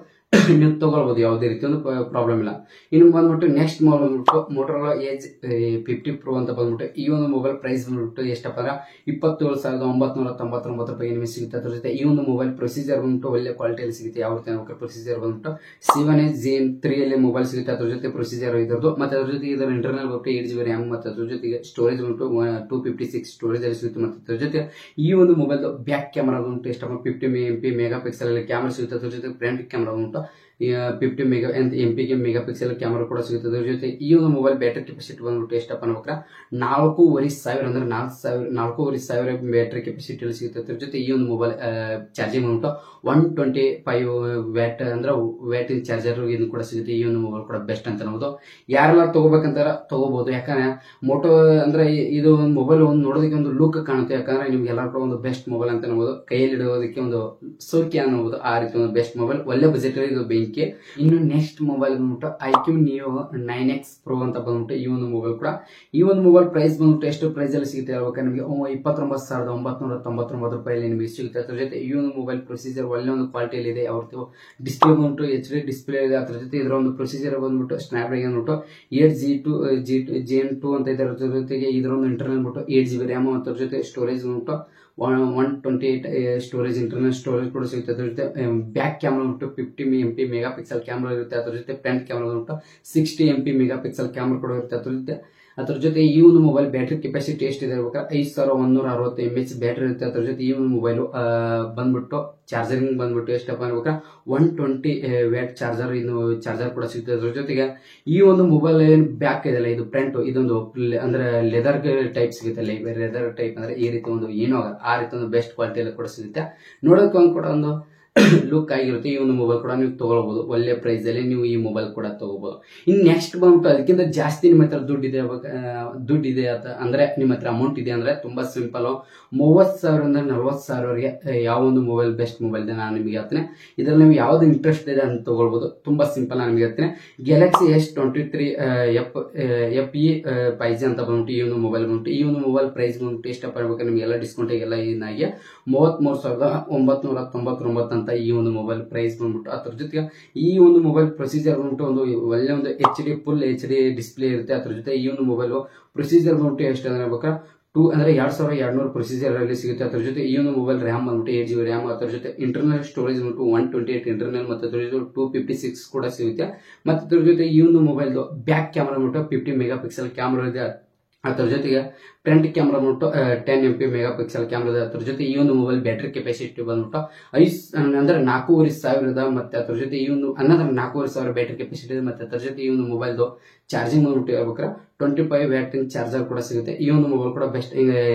ನೀವು ತಗೊಳ್ಬಹುದು, ಯಾವುದೇ ರೀತಿ ಒಂದು ಪ್ರಾಬ್ಲಮ್ ಇಲ್ಲ. ಇನ್ನು ಬಂದ್ಬಿಟ್ಟು ನೆಕ್ಸ್ಟ್ ಮೊಬೈಲ್ ಬಂದ್ಬಿಟ್ಟು Motorola Edge 50 Pro ಅಂತ ಬಂದ್ಬಿಟ್ಟು ಈ ಒಂದು ಮೊಬೈಲ್ ಪ್ರೈಸ್ ಬಂದ್ಬಿಟ್ಟು ಎಷ್ಟಪ್ಪ ಅಂದ್ರೆ 27,999 ರೂಪಾಯಿಗೆ ನಿಮಗೆ ಸಿಗುತ್ತೆ. ಅದ್ರ ಜೊತೆ ಈ ಒಂದು ಮೊಬೈಲ್ ಪ್ರೊಸೀಜರ್ ಬಂದ್ಬಿಟ್ಟು ಒಳ್ಳೆ ಕ್ವಾಲಿಟಿಯಲ್ಲಿ ಸಿಗುತ್ತೆ. ಯಾವ ರೀತಿ ಪ್ರೊಸೀಜರ್ ಬಂದ್ಬಿಟ್ಟು 7SG3 ಅಲ್ಲಿ ಮೊಬೈಲ್ ಸಿಗುತ್ತೆ. ಅದ್ರ ಜೊತೆ ಪ್ರೊಸೀಜರ್ ಇದ್ರದ್ದು. ಮತ್ತೆ ಅದ್ರ ಜೊತೆ ಇದರ ಇಂಟರ್ನಲ್ ಬಂದ್ಬಿಟ್ಟು 8GB ರ್ಯಾಮ್ ಮತ್ತು ಅದ್ರ ಜೊತೆಗೆ ಸ್ಟೋರೇಜ್ ಬಂದ್ಬಿಟ್ಟು 256 ಸ್ಟೋರೇಜ್ ಅಲ್ಲಿ ಸಿಗುತ್ತೆ. ಮತ್ತೆ ಅದ್ರ ಜೊತೆ ಈ ಒಂದು ಮೊಬೈಲ್ ಬ್ಯಾಕ್ ಕ್ಯಾಮರಾ ಬಂದ್ಬಿಟ್ಟು ಎಷ್ಟಪ್ಪ 50 MP ಮೆಗಾ ಪಿಕ್ಸೆಲ್ ಅಲ್ಲಿ ಕ್ಯಾಮರಾ ಸಿಗುತ್ತೆ. ಅದ್ರ ಜೊತೆ ಫ್ರಂಟ್ ಕ್ಯಾಮರಾ ಬಂದ್ಬಿಟ್ಟು 50 mega MP mega pixel camera ಕೂಡ ಸಿಗುತ್ತೆ. ಅದ್ರ ಜೊತೆ ಈ ಒಂದು ಮೊಬೈಲ್ ಬ್ಯಾಟರಿ ಕೆಪಾಸಿಟಿ ಬಂದ್ಬಿಟ್ಟು ಎಷ್ಟಪ್ಪ ಅನ್ಬೇಕ್ರ 4,500 ಅಂದ್ರೆ 4,500 ಬ್ಯಾಟರಿ ಕೆಪಾಸಿಟಿ ಸಿಗುತ್ತೆ. ಅದ್ರ ಜೊತೆ ಈ ಒಂದು ಮೊಬೈಲ್ ಚಾರ್ಜಿಂಗ್ ಬಂದ್ಬಿಟ್ಟು 125 ವ್ಯಾಟ್ ಅಂದ್ರೆ ವ್ಯಾಟಿನ ಚಾರ್ಜರ್ ಇದು ಕೂಡ ಸಿಗುತ್ತೆ. ಈ ಒಂದು ಮೊಬೈಲ್ ಕೂಡ ಬೆಸ್ಟ್ ಅಂತ ಅನ್ನೋದು. ಯಾರೆಲ್ಲ ತಗೋಬೇಕಂತಾರ ತಗೋಬಹುದು. ಯಾಕಂದ್ರೆ ಮೋಟೋ ಅಂದ್ರೆ ಇದು ಒಂದು ಮೊಬೈಲ್ ಒಂದು ನೋಡೋದಕ್ಕೆ ಒಂದು ಲುಕ್ ಕಾಣುತ್ತೆ. ಯಾಕಂದ್ರೆ ನಿಮ್ಗೆ ಎಲ್ಲರೂ ಒಂದು ಬೆಸ್ಟ್ ಮೊಬೈಲ್ ಅಂತ ಅನ್ಬೋದು, ಕೈಯಲ್ಲಿ ಇಡೋದಕ್ಕೆ ಒಂದು ಸೋಕಿ ಅನ್ನಬಹುದು. ಆ ರೀತಿ ಒಂದು ಬೆಸ್ಟ್ ಮೊಬೈಲ್, ಒಳ್ಳೆ ಬಜೆಟ್ ಇದು ಬೆಂಕಿ. ಇನ್ನು ನೆಕ್ಸ್ಟ್ ಮೊಬೈಲ್ ಬಂದ್ಬಿಟ್ಟು IQ Neo 9X Pro ಅಂತ ಬಂದ್ಬಿಟ್ಟು ಈ ಒಂದು ಮೊಬೈಲ್ ಕೂಡ. ಈ ಒಂದು ಮೊಬೈಲ್ ಪ್ರೈಸ್ ಬಂದ್ಬಿಟ್ಟು ಎಷ್ಟು ಪ್ರೈಸ್ ಅಲ್ಲಿ ಸಿಗುತ್ತೆ ಹೇಳ್ಬೇಕಾದ್ರೆ ನಿಮಗೆ 29,999 ರೂಪಾಯಲ್ಲಿ ನಿಮಗೆ ಸಿಗುತ್ತೆ. ಅದ್ರ ಜೊತೆ ಈ ಒಂದು ಮೊಬೈಲ್ ಪ್ರೊಸೀಜರ್ ಒಳ್ಳೆ ಒಂದು ಕ್ವಾಲಿಟಿಯಲ್ಲಿ ಇದೆ. ಅವ್ರದ್ದು ಡಿಸ್ಪ್ಲೇ ಬಂದ್ಬಿಟ್ಟು HD ಡಿಸ್ಪ್ಲೇ ಇದೆ. ಅದ್ರ ಜೊತೆ ಇದರ ಒಂದು ಪ್ರೊಸೀಜರ್ ಬಂದ್ಬಿಟ್ಟು ಸ್ನ್ಯಾಪ್ಡ್ರಾಗನ್ ಬಂದ್ಬಿಟ್ಟು 8Gen2 ಅಂತ ಇದೆ. ಅದ್ರ ಜೊತೆಗೆ ಇದರ ಒಂದು ಇಂಟರ್ನಲ್ ಬಂದ್ಬಿಟ್ಟು 8GB ರ್ಯಾಮ್. ಅದ್ರ ಜೊತೆ ಸ್ಟೋರೇಜ್ ಬಂದ್ಬಿಟ್ಟು 128 ಸ್ಟೋರೇಜ್ ಇಂಟರ್ನಲ್ ಸ್ಟೋರೇಜ್ ಕೂಡ ಸಿಗುತ್ತೆ. ಅದ್ರ ಜೊತೆ ಬ್ಯಾಕ್ ಕ್ಯಾಮ್ರಾ ಬಂದ್ಬಿಟ್ಟು 50 MP ಮೆಗಾ ಪಿಕ್ಸೆಲ್ ಕ್ಯಾಮ್ರಾ ಇರುತ್ತೆ. ಅದ್ರ ಜೊತೆ ಫ್ರಂಟ್ ಕ್ಯಾಮ್ರಾ ಬಂದ್ಬಿಟ್ಟು 60 MP ಮೆಗಾ ಪಿಕ್ಸೆಲ್ ಕ್ಯಾಮ್ರಾ ಕೂಡ ಇರುತ್ತೆ. ಅದ್ರ ಜೊತೆ ಈ ಒಂದು ಮೊಬೈಲ್ ಬ್ಯಾಟರಿ ಕೆಪಾಸಿಟಿ ಎಷ್ಟಿದೆ ಇರ್ಬೇಕಾದ್ರೆ 5160 mAh ಬ್ಯಾಟರಿ ಇರುತ್ತೆ. ಅದ್ರ ಜೊತೆ ಈ ಒಂದು ಮೊಬೈಲ್ ಬಂದ್ಬಿಟ್ಟು ಚಾರ್ಜರಿಂಗ್ ಬಂದ್ಬಿಟ್ಟು ಎಷ್ಟಪ್ಪ ಅನ್ಬೇಕಾ 120 ವ್ಯಾಟ್ ಚಾರ್ಜರ್ ಕೂಡ ಸಿಗುತ್ತೆ. ಅದ್ರ ಜೊತೆಗೆ ಈ ಒಂದು ಮೊಬೈಲ್ ಏನ್ ಬ್ಯಾಕ್ ಇದೆಲ್ಲ ಇದು ಫ್ರಂಟ್ ಇದೊಂದು ಅಂದ್ರೆ ಲೆದರ್ ಟೈಪ್ ಸಿಗುತ್ತೆ. ಲೆದರ್ ಟೈಪ್ ಅಂದ್ರೆ ಈ ರೀತಿ ಒಂದು ಏನೋ ಆ ರೀತಿ ಒಂದು ಬೆಸ್ಟ್ ಕ್ವಾಲಿಟಿಯಲ್ಲಿ ಕೂಡ ಸಿಗುತ್ತೆ. ನೋಡೋಕೆ ಒಂದು ಕೂಡ ಒಂದು ಲುಕ್ ಆಗಿರುತ್ತೆ. ಈ ಒಂದು ಮೊಬೈಲ್ ಕೂಡ ನೀವು ತಗೊಳ್ಬಹುದು. ಒಳ್ಳೆ ಪ್ರೈಸ್ ಅಲ್ಲಿ ನೀವು ಈ ಮೊಬೈಲ್ ಕೂಡ ತಗೋಬಹುದು. ಇನ್ ನೆಕ್ಸ್ಟ್ ಬಂದ್ಬಿಟ್ಟು ಅದಕ್ಕಿಂತ ಜಾಸ್ತಿ ನಿಮ್ಮ ಹತ್ರ ದುಡ್ಡಿದೆ ಅಂದ್ರೆ ನಿಮ್ಮ ಹತ್ರ ಅಮೌಂಟ್ ಇದೆ ಅಂದ್ರೆ ತುಂಬಾ ಸಿಂಪಲ್ 30,000 40,000ವರೆಗೆ ಯಾವ ಒಂದು ಮೊಬೈಲ್ ಬೆಸ್ಟ್ ಮೊಬೈಲ್ ಇದೆ ನಾನು ನಿಮಗೆ ಹೇಳ್ತೇನೆ. ಇದ್ರಲ್ಲಿ ನೀವು ಯಾವ್ದು ಇಂಟ್ರೆಸ್ಟ್ ಇದೆ ಅಂತ ತಗೊಳ್ಬಹುದು. ತುಂಬಾ ಸಿಂಪಲ್ ನಾನು ನಿಮಗೆ ಹೇಳ್ತೇನೆ. Galaxy S23 FE 5G ಅಂತ ಬಂದ್ಬಿಟ್ಟು ಈ ಒಂದು ಮೊಬೈಲ್ ಬಂದ್ಬಿಟ್ಟು ಈ ಒಂದು ಮೊಬೈಲ್ ಪ್ರೈಸ್ ಬಂದ್ಬಿಟ್ಟು ಎಷ್ಟಪ್ಪ ಅನ್ಬೇಕು ನಿಮಗೆಲ್ಲ ಡಿಸ್ಕೌಂಟ್ ಎಲ್ಲ ಏನಾಗಿ 33,999 ಅಂತ ಈ ಒಂದು ಮೊಬೈಲ್ ಪ್ರೈಸ್ ಬಂದ್ಬಿಟ್ಟು. ಅದ್ರ ಜೊತೆಗೆ ಈ ಒಂದು ಮೊಬೈಲ್ ಪ್ರೊಸೀಜರ್ ಬಂದ್ಬಿಟ್ಟು ಒಂದು ಒಳ್ಳೆ ಒಂದು ಫುಲ್ HD ಡಿಸ್ಪ್ಲೇ ಇರುತ್ತೆ. ಅದ್ರ ಜೊತೆ ಈ ಒಂದು ಮೊಬೈಲ್ ಪ್ರೊಸೀಜರ್ ಬಂದ್ಬಿಟ್ಟು ಎಷ್ಟು ಅಂದ್ರೆ 2200 ಪ್ರೊಸೀಜರ್ ಅಲ್ಲಿ ಸಿಗುತ್ತೆ. ಅದ್ರ ಜೊತೆ ಈ ಒಂದು ಮೊಬೈಲ್ ರ್ಯಾಮ್ ಬಂದ್ಬಿಟ್ಟು 8GB ರ್ಯಾಮ್. ಅದ್ರ ಜೊತೆ ಇಂಟರ್ನಲ್ ಸ್ಟೋರೇಜ್ ಬಂದ್ಬಿಟ್ಟು 128 ಇಂಟರ್ನಲ್ ಮತ್ತೆ ಅದ್ರ ಜೊತೆ 256 ಕೂಡ ಸಿಗುತ್ತೆ. ಮತ್ತೆ ಅದ್ರ ಜೊತೆ ಈ ಒಂದು ಮೊಬೈಲ್ ಬ್ಯಾಕ್ ಕ್ಯಾಮ್ರಾ ಬಂದ್ಬಿಟ್ಟು 50 ಮೆಗಾ ಪಿಕ್ಸೆಲ್ ಕ್ಯಾಮ್ರಾ ಇದೆ. ಅದರ ಜೊತೆಗೆ ಫ್ರಂಟ್ ಕ್ಯಾಮ್ರಾ ಬಂದ್ಬಿಟ್ಟು 10 MP ಮೆಗಾ ಪಿಕ್ಸೆಲ್ ಕ್ಯಾಮ್ರಾ ಇದೆ. ಅದ್ರ ಜೊತೆ ಈ ಒಂದು ಮೊಬೈಲ್ ಬ್ಯಾಟರಿ ಕೆಪಾಸಿಟಿ ಬಂದ್ಬಿಟ್ಟು 4,500 ಮತ್ತೆ ಅದ್ರ ಜೊತೆ ಈ ಒಂದು 4,500 ಬ್ಯಾಟರಿ ಕೆಪಾಸಿಟಿ ಇದೆ. ಮತ್ತೆ ಅದ್ರ ಜೊತೆ ಈ ಒಂದು ಮೊಬೈಲ್ ಚಾರ್ಜಿಂಗ್ ಬಂದ್ಬಿಟ್ಟು ಹೇಳ್ಬೇಕಾದ್ರೆ 25 ವ್ಯಾಟ್ ಚಾರ್ಜರ್ ಕೂಡ ಸಿಗುತ್ತೆ. ಈ ಒಂದು ಮೊಬೈಲ್ ಕೂಡ ಬೆಸ್ಟ್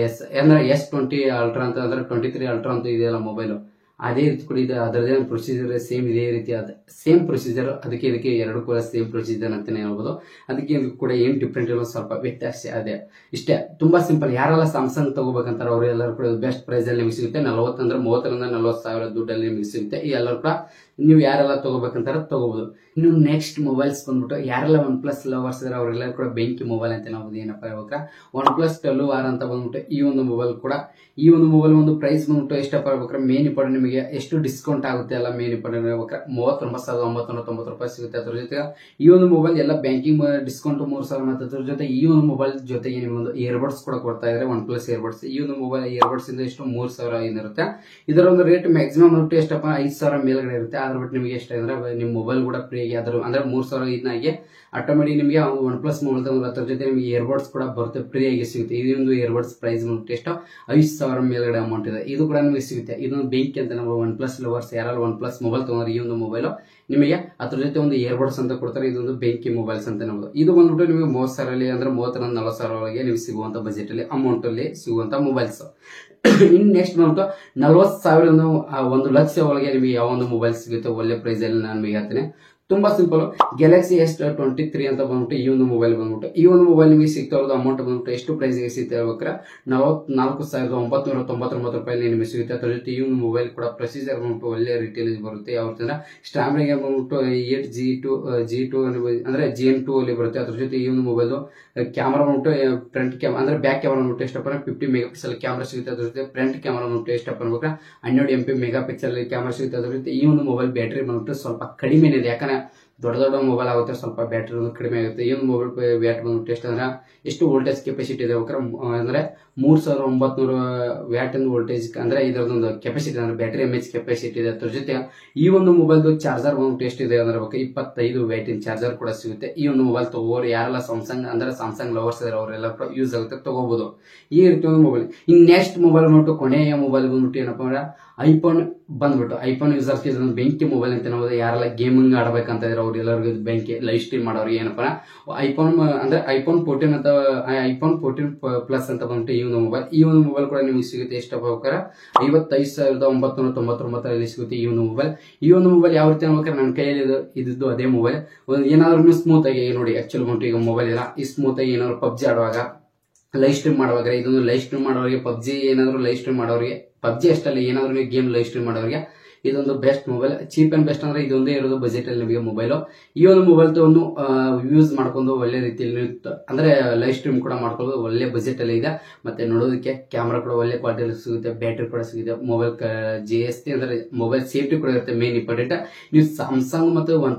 ಅಂದ್ರೆ S20 ಅಲ್ಟ್ರಾ ಅಂತ ಅಂದ್ರೆ 23 ಅಲ್ಟ್ರಾ ಅಂತ ಇದೆಯಲ್ಲ ಮೊಬೈಲ್ ಅದೇ ರೀತಿ ಕೂಡ ಇದೆ. ಅದರದೇ ಒಂದು ಪ್ರೊಸೀಜರ್ ಸೇಮ್ ಇದೇ ರೀತಿ ಸೇಮ್ ಪ್ರೊಸೀಜರ್. ಇದಕ್ಕೆ ಎರಡು ಕೂಡ ಸೇಮ್ ಪ್ರೊಸೀಜರ್ ಅಂತಾನೆ ಹೇಳ್ಬೋದು. ಅದಕ್ಕೆ ಕೂಡ ಏನ್ ಡಿಫ್ರೆಂಟ್ ಇಲ್ಲ, ಸ್ವಲ್ಪ ವ್ಯತ್ಯಾಸ ಅದೇ ಇಷ್ಟೇ. ತುಂಬಾ ಸಿಂಪಲ್. ಯಾರೆಲ್ಲ ಸ್ಯಾಮ್ಸಂಗ್ ತಗೋಬೇಕಂತಾರೆ ಅವರು ಎಲ್ಲರೂ ಕೂಡ ಬೆಸ್ಟ್ ಪ್ರೈಸ್ ಅಲ್ಲಿ ನಿಮಗೆ ಸಿಗುತ್ತೆ. 30,000 ದುಡ್ಡಲ್ಲಿ ನಿಮಗೆ ಸಿಗುತ್ತೆ. ಈ ಎಲ್ಲರೂ ಕೂಡ ನೀವು ಯಾರೆಲ್ಲ ತಗೋಬೇಕಂತಾರೆ ತಗೋಬಹುದು. ಇನ್ನು ನೆಕ್ಸ್ಟ್ ಮೊಬೈಲ್ಸ್ ಬಂದ್ಬಿಟ್ಟು ಯಾರೆಲ್ಲ OnePlus ಲವರ್ಸ್ ಇದ್ರೆ ಅವರೆಲ್ಲರೂ ಕೂಡ ಬೆಂಕಿ ಮೊಬೈಲ್ ಅಂತ ನಾವು ಏನಪ್ಪ ಹೇಳ್ಬೇಕ OnePlus 12R ಅಂತ ಬಂದ್ಬಿಟ್ಟು ಈ ಒಂದು ಮೊಬೈಲ್ ಕೂಡ. ಈ ಒಂದು ಮೊಬೈಲ್ ಒಂದು ಪ್ರೈಸ್ ಬಂದ್ಬಿಟ್ಟು ಎಷ್ಟಪ್ಪ ಹೇಳ್ಬೇಕ್ರೆ ಮೇನ್ ಇಂಪಾರ್ಟೆಂಟ್ ನಿಮಗೆ ಎಷ್ಟು ಡಿಸ್ಕೌಂಟ್ ಆಗುತ್ತೆ ಅಲ್ಲ ಮೇನ್ ಇಂಪಾರ್ಟೆಂಟ್ ಹೇಳ್ಬೇಕ್ರೆ 39,990 ರೂಪಾಯಿ ಸಿಗುತ್ತೆ. ಅದ್ರ ಜೊತೆಗೆ ಈ ಒಂದು ಮೊಬೈಲ್ ಎಲ್ಲ ಬ್ಯಾಂಕಿಂಗ್ ಡಿಸ್ಕೌಂಟ್ 3,000 ಮತ್ತೆ ಅದ್ರ ಜೊತೆ ಈ ಒಂದು ಮೊಬೈಲ್ ಜೊತೆಗೆ ನಿಮ್ಗೊಂದು ಇಯರ್ಬಡ್ಸ್ ಕೂಡ ಕೊಡ್ತಾ ಇದ್ದಾರೆ OnePlus ಇಯರ್ಬಡ್ಸ್. ಈ ಒಂದು ಮೊಬೈಲ್ ಇಯರ್ಬಡ್ಸ್ ಇಂದ ಎಷ್ಟು 3,000 ಇರುತ್ತೆ. ಇದರ ಒಂದು ರೇಟ್ ಮ್ಯಾಕ್ಸಿಮಮ್ ರೇಟ್ ಎಷ್ಟಪ್ಪ 5,000 ಮೇಲ್ಗಡೆ ಇರುತ್ತೆ. ಅದ್ರ ಬಿಟ್ಟು ನಿಮಗೆ ಎಷ್ಟು ಅಂದ್ರೆ ನಿಮ್ಮ ಮೊಬೈಲ್ ಕೂಡ ಫ್ರೀ ಆಗಿ ಅದ್ರ ಅಂದ್ರೆ 3,000 ಇದನ್ನಾಗಿ ಆಟೋಮೆಟಿಕ್ ನಿಮಗೆ OnePlus ಮೊಬೈಲ್ ತಗೊಂಡ್ರೆ ಅದ್ರ ಜೊತೆ ನಿಮಗೆ ಇಯರ್ಬಡ್ಸ್ ಕೂಡ ಬರುತ್ತೆ, ಫ್ರೀ ಆಗಿ ಸಿಗುತ್ತೆ. ಇದೊಂದು ಇಯರ್ಬಡ್ಸ್ ಪ್ರೈಸ್ ಬಂದ್ಬಿಟ್ಟು ಎಷ್ಟು 5,000 ಮೇಲ್ಗಡೆ ಅಮೌಂಟ್ ಇದೆ. ಇದು ಕೂಡ ನಿಮಗೆ ಸಿಗುತ್ತೆ. ಇದೊಂದು ಬೆಂಕಿ ಅಂತ ನಾವು OnePlus ಲವರ್ಸ್ ಯಾರು OnePlus ಮೊಬೈಲ್ ತಗೊಂಡ್ರೆ ಈ ಒಂದು ಮೊಬೈಲ್ ನಿಮಗೆ ಅದ್ರ ಜೊತೆ ಒಂದು ಇಯರ್ಬಡ್ಸ್ ಅಂತ ಕೊಡ್ತಾರೆ. ಇದೊಂದು ಬೆಂಕಿ ಮೊಬೈಲ್ಸ್ ಅಂತ ನಮ್ದು. ಇದು ಬಂದ್ಬಿಟ್ಟು ನಿಮಗೆ 30,000 ಅಂದ್ರೆ 30,000 ಒಳಗೆ ನಿಮಗೆ ಸಿಗುವಂತ ಬಜೆಟ್ ಅಲ್ಲಿ ಅಮೌಂಟ್ ಅಲ್ಲಿ ಸಿಗುವಂತ ಮೊಬೈಲ್ಸ್. ಇನ್ ನೆಕ್ಸ್ಟ್ ಬಂದ್ಬಿಟ್ಟು 40,000 1,00,000 ಒಳಗೆ ನಿಮಗೆ ಯಾವ ಒಂದು ಮೊಬೈಲ್ ಸಿಗುತ್ತೆ ಒಳ್ಳೆ ಪ್ರೈಸ್ ಅಲ್ಲಿ ನಾನು ನಿಮಗೆ ಹೇಳ್ತೇನೆ. ತುಂಬಾ ಸಿಂಪಲ್. Galaxy S23 ಅಂತ ಬಂದ್ಬಿಟ್ಟು ಈ ಒಂದು ಮೊಬೈಲ್ ಬಂದ್ಬಿಟ್ಟು ಈ ಒಂದು ಮೊಬೈಲ್ ನಿಮಗೆ ಸಿಗ್ತಾ ಇರೋದು ಅಮೌಂಟ್ ಬಂದ್ಬಿಟ್ಟು ಎಷ್ಟು ಪ್ರೈಸ್ ಸಿಗುತ್ತೆ ಹೇಳ್ಬೇಕ್ರೆ 44,999 ರೂಪಾಯಿ ನಿಮಗೆ ಸಿಗುತ್ತೆ. ಅದ್ರ ಜೊತೆ ಈ ಒಂದು ಮೊಬೈಲ್ ಕೂಡ ಪ್ರೊಸೀಜರ್ ಬಂದ್ಬಿಟ್ಟು ಒಳ್ಳೆ ರಿಟೇಲ್ ಬರುತ್ತೆ. ಯಾವತ್ತಂದ್ರೆ ಸ್ಟ್ರಾಮ್ರಾಗನ್ ಬಂದ್ಬಿಟ್ಟು 8G2 ಅಂದ್ರೆ Gen2 ಅಲ್ಲಿ ಬರುತ್ತೆ. ಅದ್ರ ಜೊತೆ ಈ ಒಂದು ಮೊಬೈಲ್ ಕ್ಯಾಮರಾ ಬಂದ್ಬಿಟ್ಟು ಫ್ರಂಟ್ ಕ್ಯಾಮರಾ ಅಂದ್ರೆ ಬ್ಯಾಕ್ ಕ್ಯಾಮರಾ ಬಂದ್ಬಿಟ್ಟು ಎಷ್ಟಪ್ಪ 50 ಮೆಗಾ ಪಿಕ್ಸೆಲ್ ಕ್ಯಾಮರಾ ಸಿಗುತ್ತೆ. ಅದ್ರ ಜೊತೆ ಫ್ರಂಟ್ ಕ್ಯಾಮರಾ ಬಂದ್ಬಿಟ್ಟು ಎಷ್ಟಪ್ಪ ಅನ್ಬೇಕ್ರೆ 12 MP ಮೆಗಾ ಪಿಕ್ಸೆಲ್ ಕ್ಯಾಮರಾ ಸಿಗುತ್ತೆ. ಅದ್ರ ಜೊತೆ ಈ ಒಂದು ಮೊಬೈಲ್ ಬ್ಯಾಟರಿ ಬಂದ್ಬಿಟ್ಟು ಸ್ವಲ್ಪ ಕಡಿಮೆ ಇದೆ. ಯಾಕಂದ್ರೆ ದೊಡ್ಡ ಮೊಬೈಲ್ ಆಗುತ್ತೆ, ಸ್ವಲ್ಪ ಬ್ಯಾಟ್ರಿ ಕಡಿಮೆ ಆಗುತ್ತೆ. ಈ ಒಂದು ಮೊಬೈಲ್ ಬ್ಯಾಟ್ ಬಂದ್ಬಿಟ್ಟು ಎಷ್ಟು ಅಂದ್ರೆ ಎಷ್ಟು ವೋಲ್ಟೇಜ್ ಕೆಪಾಸಿಟಿ ಇದೆ ಅಂದ್ರೆ 3,900 ವ್ಯಾಟ್ ವೋಲ್ಟೇಜ್ ಅಂದ್ರೆ ಇದರದೊಂದು ಕೆಪಾಸಿಟಿ ಅಂದ್ರೆ ಬ್ಯಾಟರಿ MAH ಕೆಪಾಸಿಟಿ ಇದೆ. ಅದ್ರ ಜೊತೆ ಈ ಒಂದು ಮೊಬೈಲ್ ಚಾರ್ಜರ್ ಬಂದ್ಬಿಟ್ಟು ಎಷ್ಟಿದೆ ಅಂದ್ರೆ 25 ವ್ಯಾಟಿನ ಚಾರ್ಜರ್ ಕೂಡ ಸಿಗುತ್ತೆ. ಈ ಒಂದು ಮೊಬೈಲ್ ತಗೋರು ಯಾರೆಲ್ಲ ಸ್ಯಾಮ್ಸಂಗ್ ಲವರ್ಸ್ ಇದಾರೆ ಅವರೆಲ್ಲ ಕೂಡ ಯೂಸ್ ಆಗುತ್ತೆ, ತಗೋಬಹುದು ಈ ರೀತಿ ಒಂದು ಮೊಬೈಲ್. ಇನ್ ನೆಕ್ಸ್ಟ್ ಮೊಬೈಲ್ ಬಂದ್ಬಿಟ್ಟು ಕೊನೆಯ ಮೊಬೈಲ್ ಬಂದ್ಬಿಟ್ಟು ಏನಪ್ಪಾ ಅಂದ್ರೆ ಬಂದ್ಬಿಟ್ಟು ಐಫೋನ್ ಯೂಸರ್ಸ್ ಇದೊಂದು ಬೆಂಕಿ ಮೊಬೈಲ್ ಅಂತ ಹೇಳ್ಬೋದು. ಯಾರೆಲ್ಲ ಗೇಮಿಂಗ್ ಆಡಬೇಕಂತ ಇದ್ರೆ ಅವ್ರು ಎಲ್ಲರಿಗೂ ಇದು ಬೆಂಕಿ. ಲೈವ್ ಸ್ಟ್ರೀಮ್ ಮಾಡೋರು ಏನಪ್ಪ ಐಫೋನ್ ಅಂದ್ರೆ ಐಫೋನ್ 14 ಅಂತ ಐಫೋನ್ 14 ಪ್ಲಸ್ ಅಂತ ಬಂದ್ಬಿಟ್ಟು ಈ ಒಂದು ಮೊಬೈಲ್. ಈ ಒಂದು ಮೊಬೈಲ್ ಕೂಡ ನಿಮಗೆ ಸಿಗುತ್ತೆ ಎಷ್ಟಪ್ಪ ಬೇಕಾದ್ರೆ 55,999 ಸಿಗುತ್ತೆ ಈ ಒಂದು ಮೊಬೈಲ್. ಈ ಒಂದು ಮೊಬೈಲ್ ಯಾವ ರೀತಿ ಅನ್ಬೇಕಾದ್ರೆ ನನ್ನ ಕೈಯಲ್ಲಿ ಇದ್ದು ಅದೇ ಮೊಬೈಲ್. ಏನಾದ್ರು ಸ್ಮೂತ್ ಆಗಿ ನೋಡಿ, ಆಕ್ಚುಲ್ ಬಂತು ಈಗ ಮೊಬೈಲ್ ಇಲ್ಲ ಈ ಸ್ಮೂತ್ ಆಗಿ ಏನಾದ್ರು ಪಬ್ಜಿ ಆಡುವಾಗ, ಲೈವ್ ಸ್ಟ್ರೀಮ್ ಮಾಡುವಾಗ, ಇದೊಂದು ಲೈವ್ ಸ್ಟ್ರೀಮ್ ಮಾಡೋರಿಗೆ, ಪಬ್ಜಿ ಏನಾದ್ರು ಲೈವ್ ಸ್ಟ್ರೀಮ್ ಮಾಡೋರಿಗೆ, ಪಬ್ಜಿ ಅಷ್ಟಲ್ಲ ಏನಾದ್ರು ಗೇಮ್ ಲೈವ್ ಸ್ಟ್ರೀಮ್ ಮಾಡೋರಿಗೆ ಇದೊಂದು best mobile. Cheap and best ಅಂದ್ರೆ ಇದೊಂದೇ ಇರೋದು ಬಜೆಟ್ ಅಲ್ಲಿ ನಿಮಗೆ ಮೊಬೈಲ್. ಈ ಒಂದು ಮೊಬೈಲ್ ತಗೊಂಡು ಯೂಸ್ ಮಾಡ್ಕೊಂಡು ಒಳ್ಳೆ ರೀತಿಯಲ್ಲಿ ಅಂದ್ರೆ ಲೈವ್ ಸ್ಟ್ರೀಮ್ ಕೂಡ ಮಾಡ್ಕೊಂಡು ಒಳ್ಳೆ ಬಜೆಟ್ ಅಲ್ಲಿ ಇದೆ. ಮತ್ತೆ ನೋಡೋದಕ್ಕೆ ಕ್ಯಾಮ್ರಾ ಕೂಡ ಒಳ್ಳೆ ಕ್ವಾಲಿಟಿ ಸಿಗುತ್ತೆ, ಬ್ಯಾಟ್ರಿ ಕೂಡ ಸಿಗುತ್ತೆ, ಮೊಬೈಲ್ GST ಅಂದ್ರೆ ಮೊಬೈಲ್ ಸೇಫ್ಟಿ ಕೂಡ ಇರುತ್ತೆ ಮೇನ್ ಇಂಪಾರ್ಟೆಂಟ್. ನೀವು ಸ್ಯಾಮ್ಸಂಗ್ ಮತ್ತು ಒನ್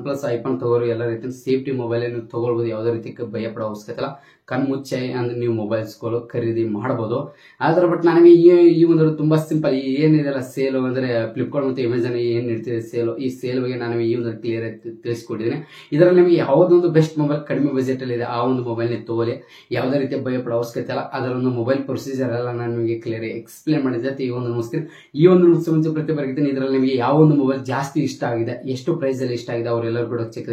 ಪ್ಲಸ್ ಐಫೋನ್ ತಗೋರು ಎಲ್ಲ ರೀತಿ ಸೇಫ್ಟಿ ಮೊಬೈಲ್ ನೀವು ತಗೊಳ್ಬಹುದು. ಯಾವುದೇ ರೀತಿ ಭಯ ಪಡೋ ಅವಶ್ಯಕತೆ ಇಲ್ಲ. ಕಣ್ಮುಚ್ಚೆ ಅಂದ್ರೆ ನೀವು ಮೊಬೈಲ್ಸ್ಗಳು ಖರೀದಿ ಮಾಡಬಹುದು. ಆದ್ರೆ ಬಟ್ ನನಗೆ ಈ ಒಂದು ತುಂಬಾ ಸಿಂಪಲ್ ಏನಿದೆಲ್ಲ ಸೇಲ್ ಅಂದ್ರೆ ಫ್ಲಿಪ್ಕಾರ್ಟ್ ಮತ್ತು ಅಮೆಜಾನ್ ಏನ್ ಇರ್ತಿದೆ ಸೇಲ್, ಈ ಸೇಲ್ ಬಗ್ಗೆ ನಾನು ಈ ಒಂದು ಕ್ಲಿಯರ್ ಆಗಿ ತಿಳಿಸ್ಕೊಟ್ಟಿದ್ದೀನಿ. ಇದರಲ್ಲಿ ನಿಮಗೆ ಯಾವುದೊಂದು ಬೆಸ್ಟ್ ಮೊಬೈಲ್ ಕಡಿಮೆ ಬಜೆಟ್ ಅಲ್ಲಿ ಇದೆ ಆ ಒಂದು ಮೊಬೈಲ್ ನ ತಗೊಳ್ಳಿ. ಯಾವುದೇ ರೀತಿಯ ಭಯ ಪಡೋ ಅವಶ್ಯಕತೆ ಇಲ್ಲ. ಅದರ ಒಂದು ಮೊಬೈಲ್ ಪ್ರೊಸೀಜರ್ ಎಲ್ಲ ನಾನು ನಿಮಗೆ ಕ್ಲಿಯರ್ ಎಕ್ಸ್ಪ್ಲೇನ್ ಮಾಡಿದ್ದೆ. ಈ ಒಂದು ಮುಗಿಸ್ತೀನಿ. ಈ ಒಂದು ಮುಂಚೆ ಪ್ರತಿ ಬರ್ತೀನಿ. ಇದರಲ್ಲಿ ನಿಮಗೆ ಯಾವ ಒಂದು ಮೊಬೈಲ್ ಜಾಸ್ತಿ ಇಷ್ಟ ಆಗಿದೆ, ಎಷ್ಟು ಪ್ರೈಸ್ ಅಲ್ಲಿ ಇಷ್ಟ ಆಗಿದೆ ಅವರೆಲ್ಲರೂ ಕೂಡ ಚೆಕ್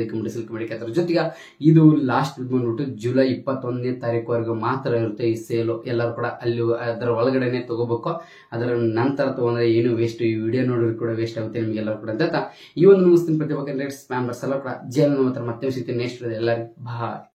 ಮಾಡಿ. ಅದರ ಜೊತೆಗೆ ಇದು ಲಾಸ್ಟ್ ಬಂದ್ಬಿಟ್ಟು ಜುಲೈ 21ನೇ ತಾರೀಕುವರೆಗೂ ಮಾತ್ರ ಇರುತ್ತೆ ಈ ಸೇಲು. ಎಲ್ಲರೂ ಕೂಡ ಅಲ್ಲಿ ಅದರ ಒಳಗಡೆನೆ ತಗೋಬೇಕು. ಅದರ ನಂತರ ತಗೊಂಡ್ರೆ ಏನು ವೇಸ್ಟ್, ಈ ವಿಡಿಯೋ ನೋಡಿದ್ರು ಕೂಡ ವೇಸ್ಟ್ ಆಗುತ್ತೆ ನಿಮಗೆಲ್ಲರೂ ಕೂಡ ಅಂತ ಈ ಒಂದು ಮುಗಿಸ್ತೀನಿ. ಪ್ರತಿಭಾ ಸ್ಪ್ಯಾಮರ್ಸ್ ಎಲ್ಲ ಕೂಡ ಜೇಲ್ ಮಾತ್ರ ಮತ್ತೆ ಸಿಗ್ತೀನಿ ನೆಕ್ಸ್ಟ್ ಎಲ್ಲರಿಗೂ ಬಾಯ್.